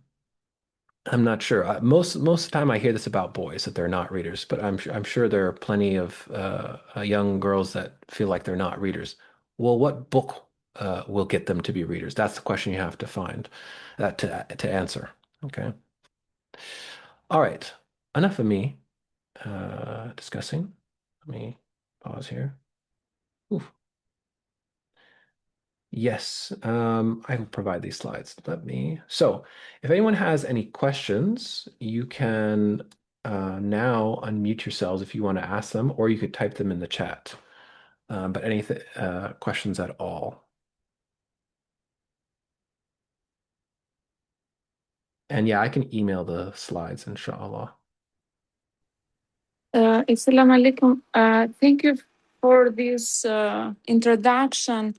not sure. Most of the time, I hear this about boys that they're not readers, but I'm sure there are plenty of young girls that feel like they're not readers. Well, what book will get them to be readers? That's the question you have to find that to answer. Okay. All right. Enough of me discussing. Let me pause here. Oof. Yes, I will provide these slides. So if anyone has any questions, you can now unmute yourselves if you want to ask them, or you could type them in the chat. But any questions at all? And yeah, I can email the slides, inshallah. Assalamu alaikum. Thank you for this introduction.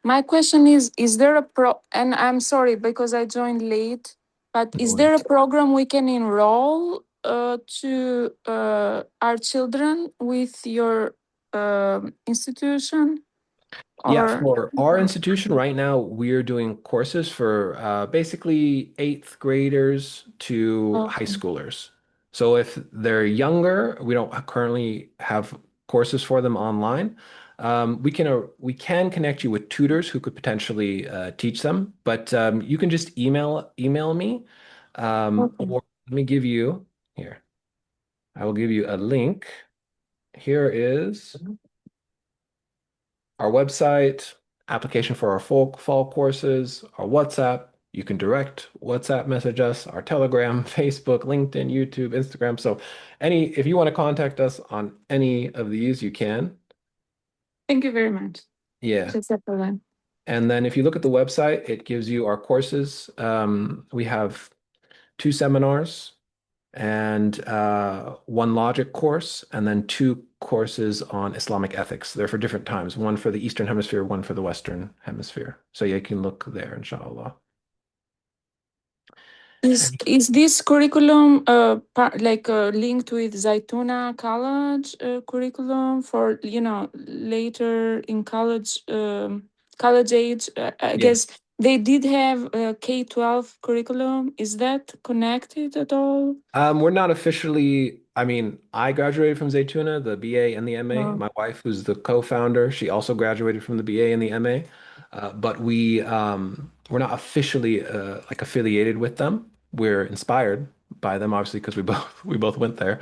My question is there and I'm sorry because I joined late, but No is there worries. a program we can enroll to our children with your institution Yeah, or? for our institution right now, we're doing courses for basically eighth graders to high Okay. schoolers. So if they're younger, we don't currently have courses for them online. We can connect you with tutors who could potentially teach them, but you can just email me, Okay. or let me give you here. I will give you a link. Here is our website, application for our fall courses, our WhatsApp. You can direct WhatsApp message us, our Telegram, Facebook, LinkedIn, YouTube, Instagram. So if you want to contact us on any of these, you can. Thank you very much. Yeah. Just a problem. And then if you look at the website, it gives you our courses. We have two seminars and one logic course, and then two courses on Islamic ethics. They're for different times, one for the Eastern Hemisphere, one for the Western Hemisphere. So you can look there, inshallah. And Is this curriculum like linked with Zaytuna College curriculum for later in college age? I yeah, guess they did have a K-12 curriculum. Is that connected at all? we're not officially, I mean, I graduated from Zaytuna, the BA and the MA. No. My wife, who's the co-founder, she also graduated from the BA and the MA. But we're not officially like affiliated with them. We're inspired by them, obviously, because we both went there.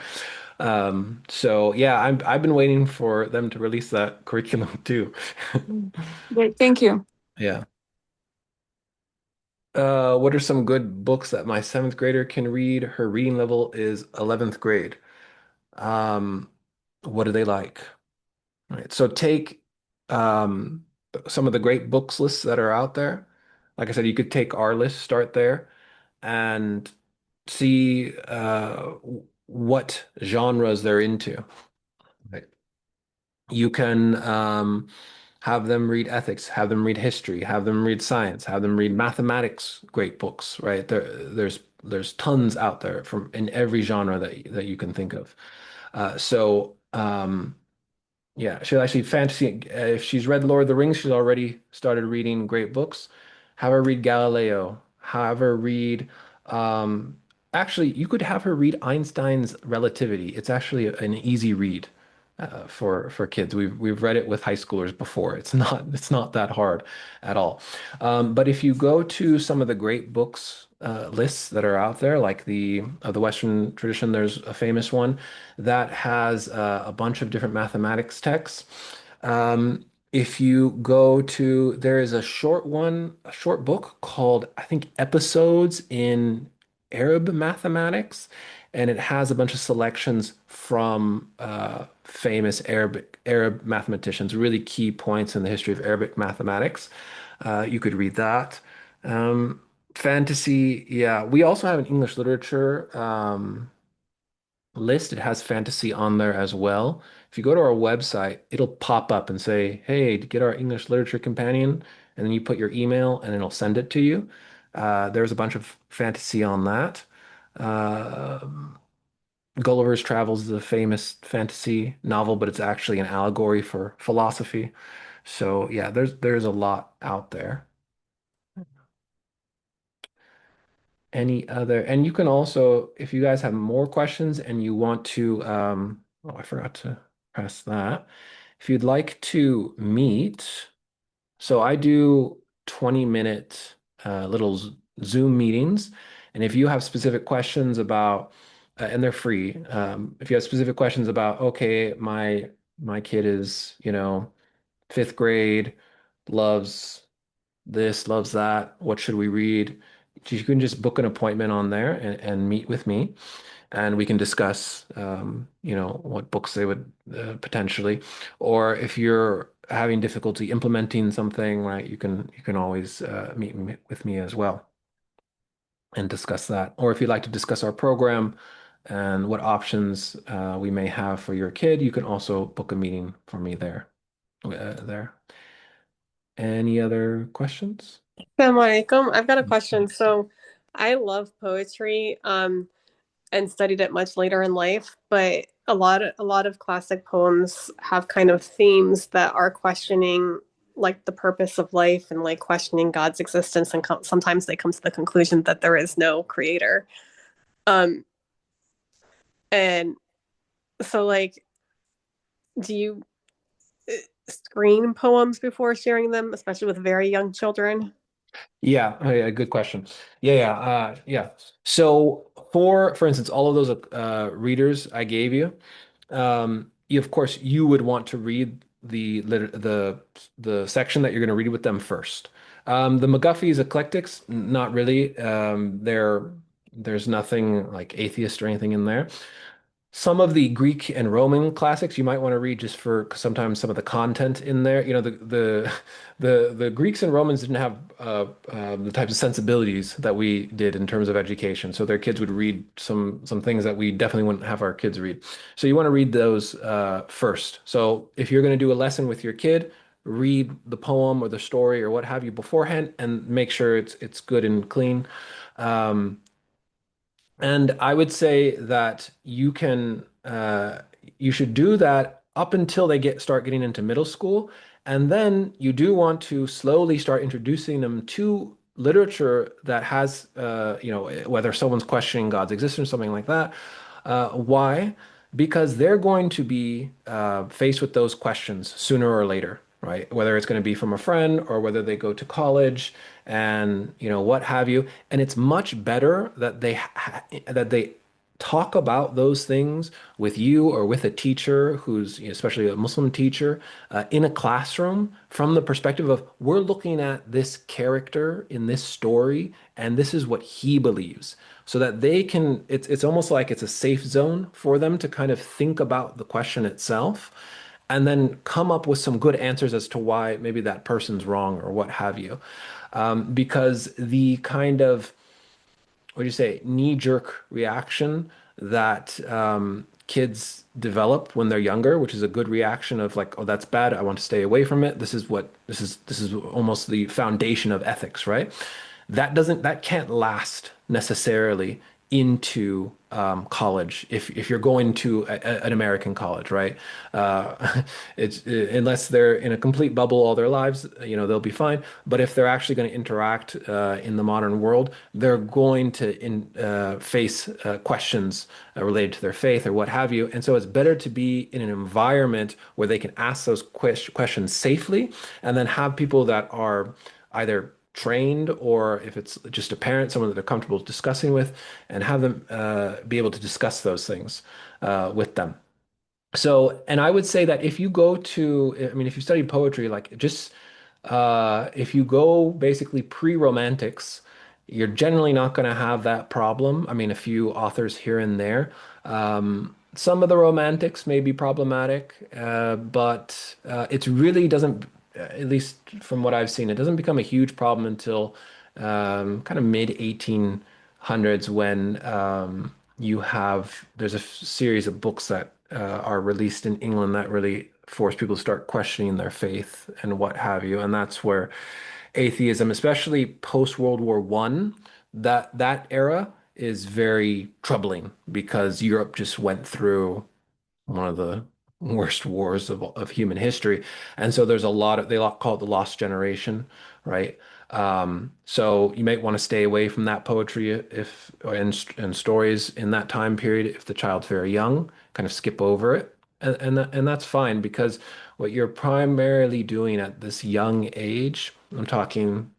So yeah, I've been waiting for them to release that curriculum too. Mm. Great, thank you. Yeah. What are some good books that my seventh grader can read? Her reading level is 11th grade. Um, what do they like? Right. So take um, some of the great books lists that are out there. Like I said, you could take our list, start there, and see what genres they're into. Right. You can have them read ethics, have them read history, have them read science, have them read mathematics, great books, right? There's tons out there from in every genre that you can think of. Yeah, she actually fantasy. If she's read Lord of the Rings, she's already started reading great books. Have her read Galileo. Have her read. Um, Actually, you could have her read Einstein's Relativity. It's actually an easy read for kids. We've read it with high schoolers before. It's not that hard at all. But if you go to some of the great books lists that are out there, like the of the Western tradition, there's a famous one that has a bunch of different mathematics texts. If you go to, there is a short book called, I think, Episodes in Arab Mathematics, and it has a bunch of selections from famous Arab mathematicians, really key points in the history of Arabic mathematics. You could read that. Um, Fantasy, yeah. We also have an English literature list. It has fantasy on there as well. If you go to our website, it'll pop up and say, "Hey, get our English literature companion," and then you put your email, and it'll send it to you. There's a bunch of fantasy on that. Uh, Gulliver's Travels is a famous fantasy novel, but it's actually an allegory for philosophy. So yeah, there's a lot out there. Any other, and you can also, if you guys have more questions and you want to, oh, I forgot to press that. If you'd like to meet, so I do 20-minute little Zoom meetings. And if you have specific questions about, and they're free, if you have specific questions about, okay, my kid is, fifth grade, loves this, loves that. What should we read? You can just book an appointment on there and meet with me, and we can discuss, what books they would potentially, or if you're having difficulty implementing something, right, you can always with me as well and discuss that. Or if you'd like to discuss our program and what options we may have for your kid, you can also book a meeting for me there. There. Any other questions? Assalamu alaikum. I've got a question. So I love poetry, and studied it much later in life, but a lot of classic poems have kind of themes that are questioning like the purpose of life and like questioning God's existence, and sometimes they come to the conclusion that there is no creator. Um, and so like, do you screen poems before sharing them, especially with very young children? Yeah, oh, yeah, good question. Yeah. So for instance, all of those readers I gave you, of course you would want to read the section that you're going to read with them first. The McGuffey's eclectics, not really. There's nothing like atheist or anything in there. Some of the Greek and Roman classics you might want to read just for sometimes some of the content in there. The Greeks and Romans didn't have the types of sensibilities that we did in terms of education. So their kids would read some things that we definitely wouldn't have our kids read. So you want to read those first. So if you're going to do a lesson with your kid, read the poem or the story or what have you beforehand, and make sure it's good and clean. Um, and I would say that you should do that up until they start getting into middle school. And then you do want to slowly start introducing them to literature that has, whether someone's questioning God's existence or something like that. Why? Because they're going to be faced with those questions sooner or later, right? Whether it's going to be from a friend or whether they go to college and what have you. And it's much better that they talk about those things with you or with a teacher who's, especially a Muslim teacher, in a classroom from the perspective of we're looking at this character in this story and this is what he believes. So that they can, it's almost like it's a safe zone for them to kind of think about the question itself and then come up with some good answers as to why maybe that person's wrong or what have you. Because the kind of what do you say, knee-jerk reaction that kids develop when they're younger, which is a good reaction of like, oh, that's bad. I want to stay away from it. This is almost the foundation of ethics, right? That can't last necessarily into college if you're going to an American college, right? It's unless they're in a complete bubble all their lives, they'll be fine. But if they're actually going to interact in the modern world, they're going to face questions related to their faith or what have you. And so it's better to be in an environment where they can ask those questions safely, and then have people that are either trained or if it's just a parent, someone that they're comfortable discussing with, and have them be able to discuss those things with them. So, and I would say that if you go to, I mean, if you study poetry, like just if you go basically pre-romantics, you're generally not going to have that problem. I mean, a few authors here and there. Some of the romantics may be problematic, but it really doesn't, at least from what I've seen, it doesn't become a huge problem until kind of mid 1800s when there's a series of books that are released in England that really force people to start questioning their faith and what have you. And that's where atheism, especially post World War One, that era is very troubling because Europe just went through one of the worst wars of human history. And so there's a lot of, call it the lost generation, right? So you might want to stay away from that poetry if and stories in that time period if the child's very young, kind of skip over it. And that's fine because what you're primarily doing at this young age, I'm talking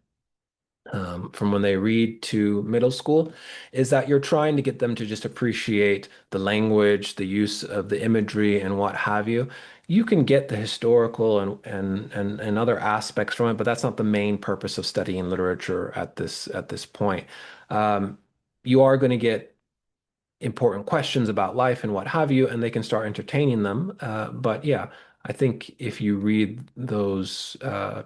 from when they read to middle school, is that you're trying to get them to just appreciate the language, the use of the imagery, and what have you. You can get the historical and other aspects from it, but that's not the main purpose of studying literature at this point. Um, you are going to get important questions about life and what have you, and they can start entertaining them. But yeah, I think if you read those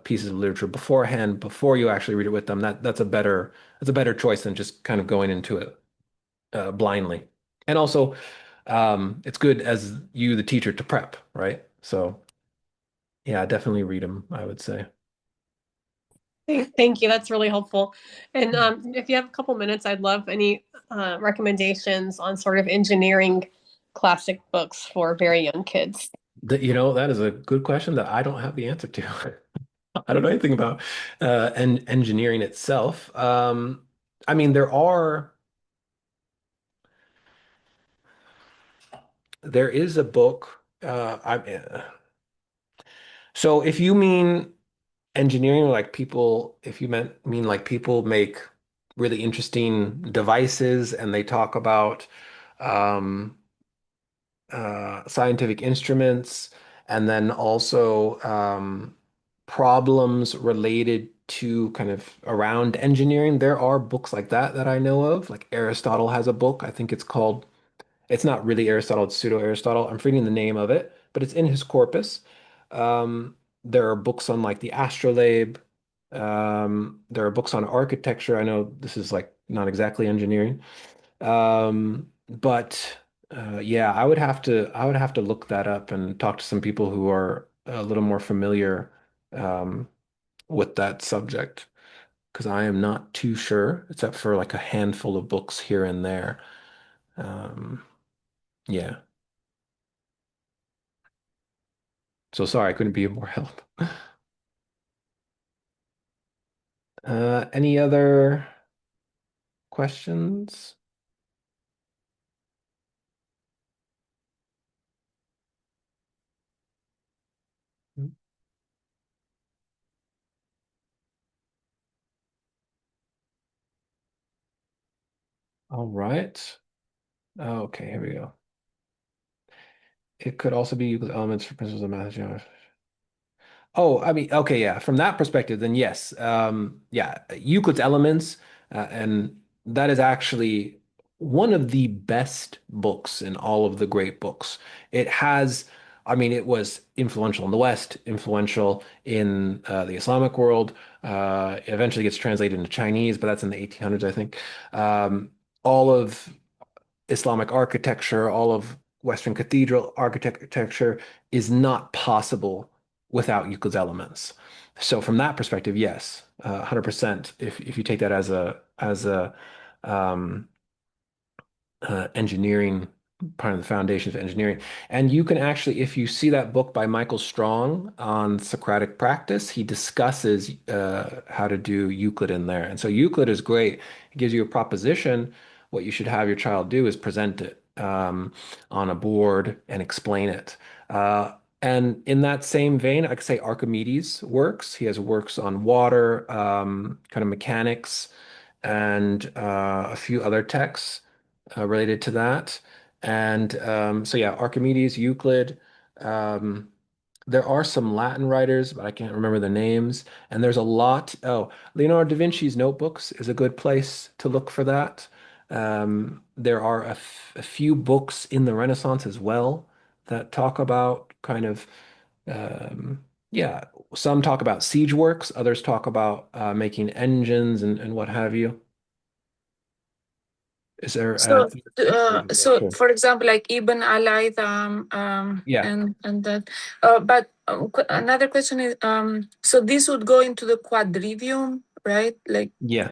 pieces of literature beforehand, before you actually read it with them, that's a better choice than just kind of going into it blindly. And also, it's good as you, the teacher, to prep, right? So yeah, definitely read them, I would say. Thank you. That's really helpful. And if you have a couple minutes, I'd love any recommendations on sort of engineering classic books for very young kids. That is a good question that I don't have the answer to. I don't know anything about engineering itself. I mean, there is a book. So if you mean engineering, like people, if you mean like people make really interesting devices and they talk about um, scientific instruments, and then also problems related to kind of around engineering. There are books like that I know of. Like Aristotle has a book. I think it's not really Aristotle, it's pseudo-Aristotle. I'm forgetting the name of it, but it's in his corpus. There are books on like the astrolabe. There are books on architecture. I know this is like not exactly engineering. But yeah, I would have to look that up and talk to some people who are a little more familiar um, with that subject because I am not too sure, except for like a handful of books here and there. Um, yeah. So sorry, I couldn't be of more help. Any other questions? All right. Okay, here we go. It could also be Euclid's elements for principles of math. Oh, I mean, okay, yeah. From that perspective, then yes, yeah, Euclid's Elements, and that is actually one of the best books in all of the great books. It has, I mean, it was influential in the West, influential in the Islamic world. It eventually gets translated into Chinese, but that's in the 1800s, I think. All of Islamic architecture, all of Western cathedral architecture is not possible without Euclid's Elements. So from that perspective, yes, 100%. If you take that as a um, engineering part of the foundations of engineering. And you can actually, if you see that book by Michael Strong on Socratic practice, he discusses how to do Euclid in there. And so Euclid is great. It gives you a proposition. What you should have your child do is present it on a board and explain it. And in that same vein, I could say Archimedes works. He has works on water, kind of mechanics, and a few other texts related to that. And so, yeah, Archimedes, Euclid. Um, there are some Latin writers, but I can't remember the names. And there's a lot. Oh, Leonardo da Vinci's notebooks is a good place to look for that. There are a few books in the Renaissance as well that talk about kind of, yeah, some talk about siege works, others talk about making engines and what have you. Is there So, sure. for example, like Ibn al-Haytham, Yeah, and that. But another question is, so this would go into the quadrivium, right? Like, yeah,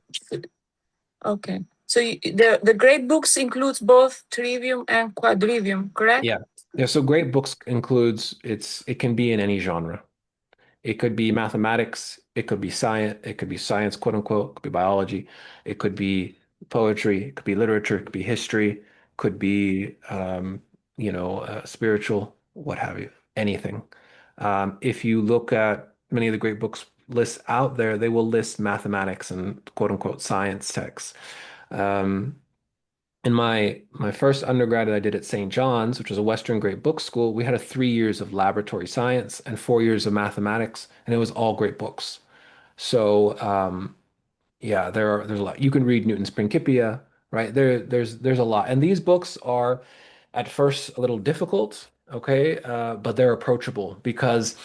okay. So the great books includes both trivium and quadrivium, correct? yeah. Yeah, so great books includes it can be in any genre. It could be mathematics, it could be science, quote unquote, it could be biology, it could be poetry, it could be literature, it could be history, could be spiritual, what have you, anything. If you look at many of the great books lists out there, they will list mathematics and quote unquote science texts. Um, in my first undergrad that I did at St. John's, which was a Western great book school, we had 3 years of laboratory science and 4 years of mathematics, and it was all great books. So yeah, there's a lot. You can read Newton's Principia, right? There's a lot, and these books are at first a little difficult, okay, but they're approachable because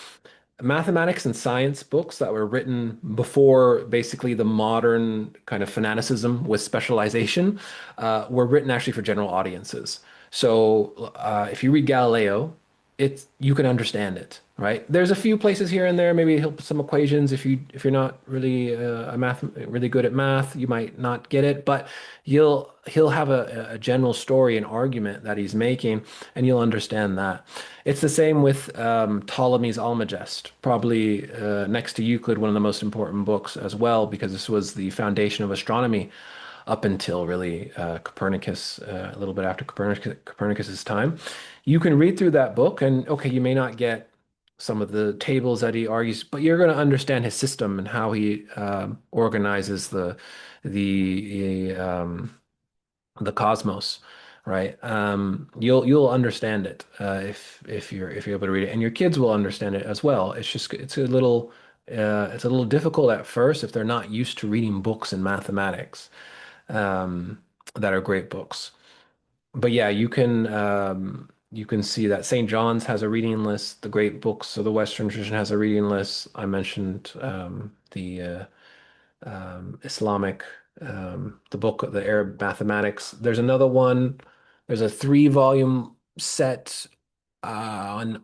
mathematics and science books that were written before basically the modern kind of fanaticism with specialization were written actually for general audiences. So if you read Galileo, you can understand it, right? There's a few places here and there, maybe help some equations. If you're not really really good at math, you might not get it, but he'll have a general story and argument that he's making, and you'll understand that. It's the same with Ptolemy's Almagest, probably next to Euclid, one of the most important books as well, because this was the foundation of astronomy up until really Copernicus, a little bit after Copernicus's time. You can read through that book, and okay, you may not get some of the tables that he argues, but you're going to understand his system and how he organizes the the cosmos, right? You'll understand it if you're able to read it, and your kids will understand it as well. It's a little difficult at first if they're not used to reading books in mathematics that are great books. But yeah, you can see that St. John's has a reading list. The great books of the Western tradition has a reading list. I mentioned the Islamic, the book, the Arab mathematics. There's another one. There's a 3 volume set on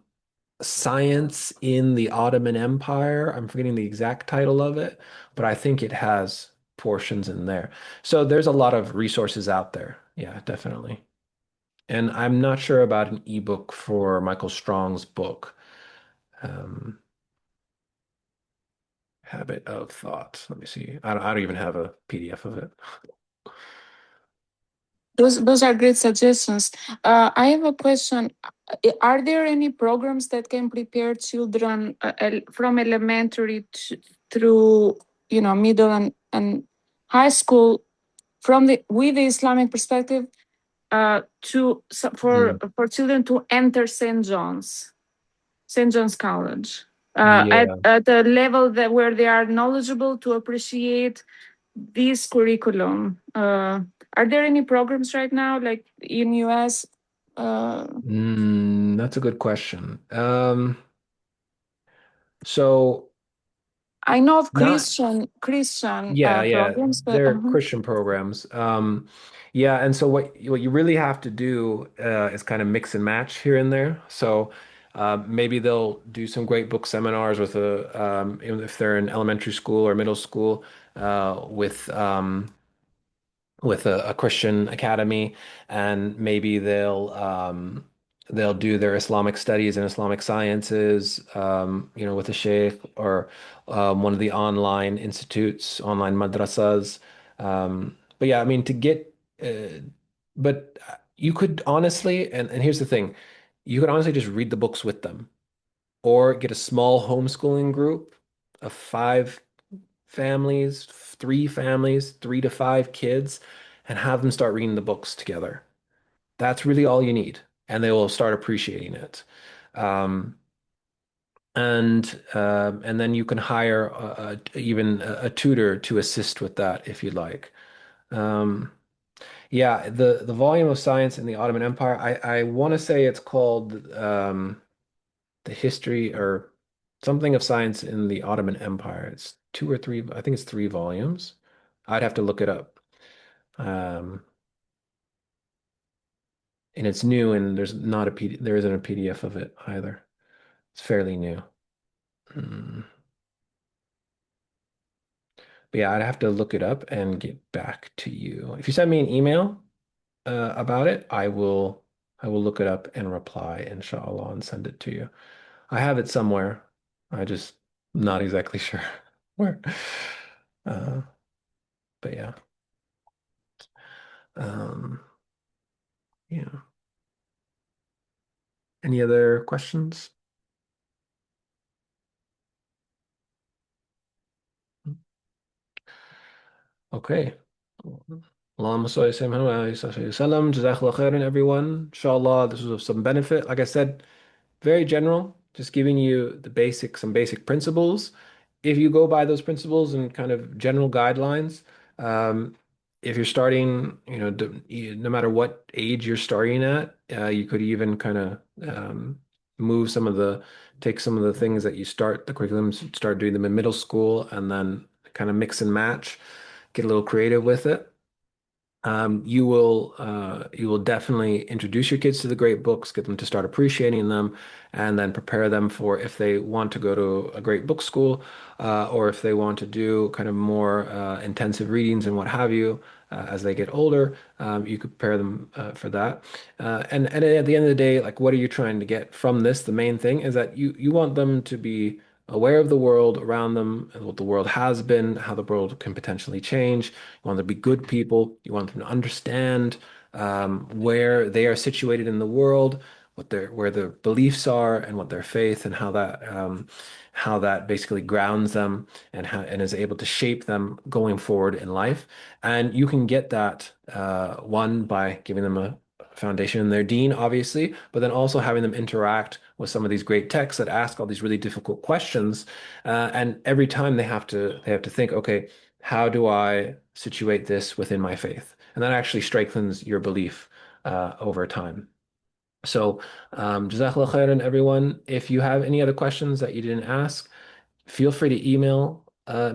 science in the Ottoman Empire. I'm forgetting the exact title of it, but I think it has portions in there. So there's a lot of resources out there. Yeah, definitely. And I'm not sure about an ebook for Michael Strong's book, um, Habit of Thought. Let me see. I don't even have a PDF of it. Those are great suggestions. I have a question. Are there any programs that can prepare children from elementary through, middle and high school with the Islamic perspective, for children to enter St. John's College, Yeah. at a level where they are knowledgeable to appreciate this curriculum. Are there any programs right now, like in US? That's a good question. So I know of not Christian yeah, programs, but they're Christian programs. Yeah, and so what you really have to do is kind of mix and match here and there. So maybe they'll do some great book seminars with if they're in elementary school or middle school with a Christian academy, and maybe they'll do their Islamic studies and Islamic sciences, with a sheikh or one of the online institutes, online madrasas. But yeah, I mean, but you could honestly, and here's the thing, you could honestly just read the books with them, or get a small homeschooling group of three families, 3 to 5 kids, and have them start reading the books together. That's really all you need, and they will start appreciating it. Um, and then you can hire even a tutor to assist with that if you'd like. Um, yeah, the volume of science in the Ottoman Empire, I want to say it's called the history or something of science in the Ottoman Empire. It's 2 or 3, I think it's 3 volumes. I'd have to look it up. Um, and it's new, and there isn't a PDF of it either. It's fairly new. Mm. But yeah, I'd have to look it up and get back to you. If you send me an email about it, I will look it up and reply, inshallah, and send it to you. I have it somewhere. I just not exactly sure where. Uh, but yeah. Um, yeah. Any other questions? Okay. Allahumma salli ala Muhammad wa alihi wa sallam. Jazakallah khairan, everyone. Inshallah, this was of some benefit. Like I said, very general, just giving you some basic principles. If you go by those principles and kind of general guidelines, um, if you're starting, no matter what age you're starting at, you could even kind of move take some of the things that you start the curriculum, start doing them in middle school, and then kind of mix and match, get a little creative with it. You will definitely introduce your kids to the great books, get them to start appreciating them, and then prepare them for if they want to go to a great book school, or if they want to do kind of more intensive readings and what have you as they get older. You could prepare them for that. And at the end of the day, like, what are you trying to get from this? The main thing is that you want them to be aware of the world around them, and what the world has been, how the world can potentially change. You want them to be good people. You want them to understand where they are situated in the world, where their beliefs are, and what their faith, and how that basically grounds them, and is able to shape them going forward in life. And you can get that one by giving them a foundation in their deen, obviously, but then also having them interact with some of these great texts that ask all these really difficult questions. And every time they have to think, okay, how do I situate this within my faith? And that actually strengthens your belief over time. So, Jazakallah khairan, everyone. If you have any other questions that you didn't ask, feel free to email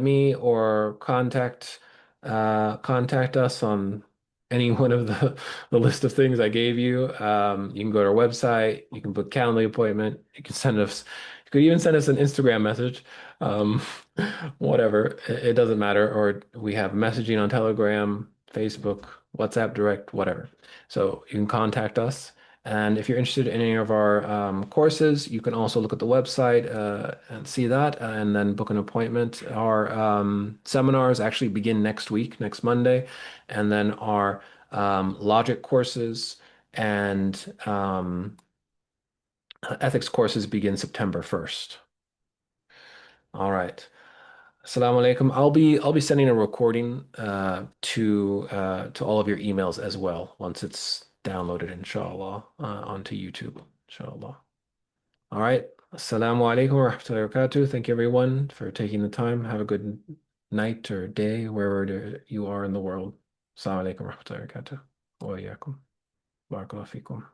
me or contact us on any one of the list of things I gave you. You can go to our website. You can book Calendly appointment. You could even send us an Instagram message. Um, whatever, it doesn't matter. Or we have messaging on Telegram, Facebook, WhatsApp Direct, whatever. So you can contact us. And if you're interested in any of our courses, you can also look at the website and see that, and then book an appointment. Our seminars actually begin next week, next Monday, and then our logic courses and ethics courses begin September 1st. All right. Assalamu alaikum. I'll be sending a recording to all of your emails as well once it's download it, inshallah, onto YouTube, inshallah. All right. Assalamu alaikum wa rahmatullahi wa barakatuh. Thank you, everyone, for taking the time. Have a good night or day, wherever you are in the world. Assalamu alaikum wa rahmatullahi wa barakatuh. Wa iyyakum. Barakallahu fikum.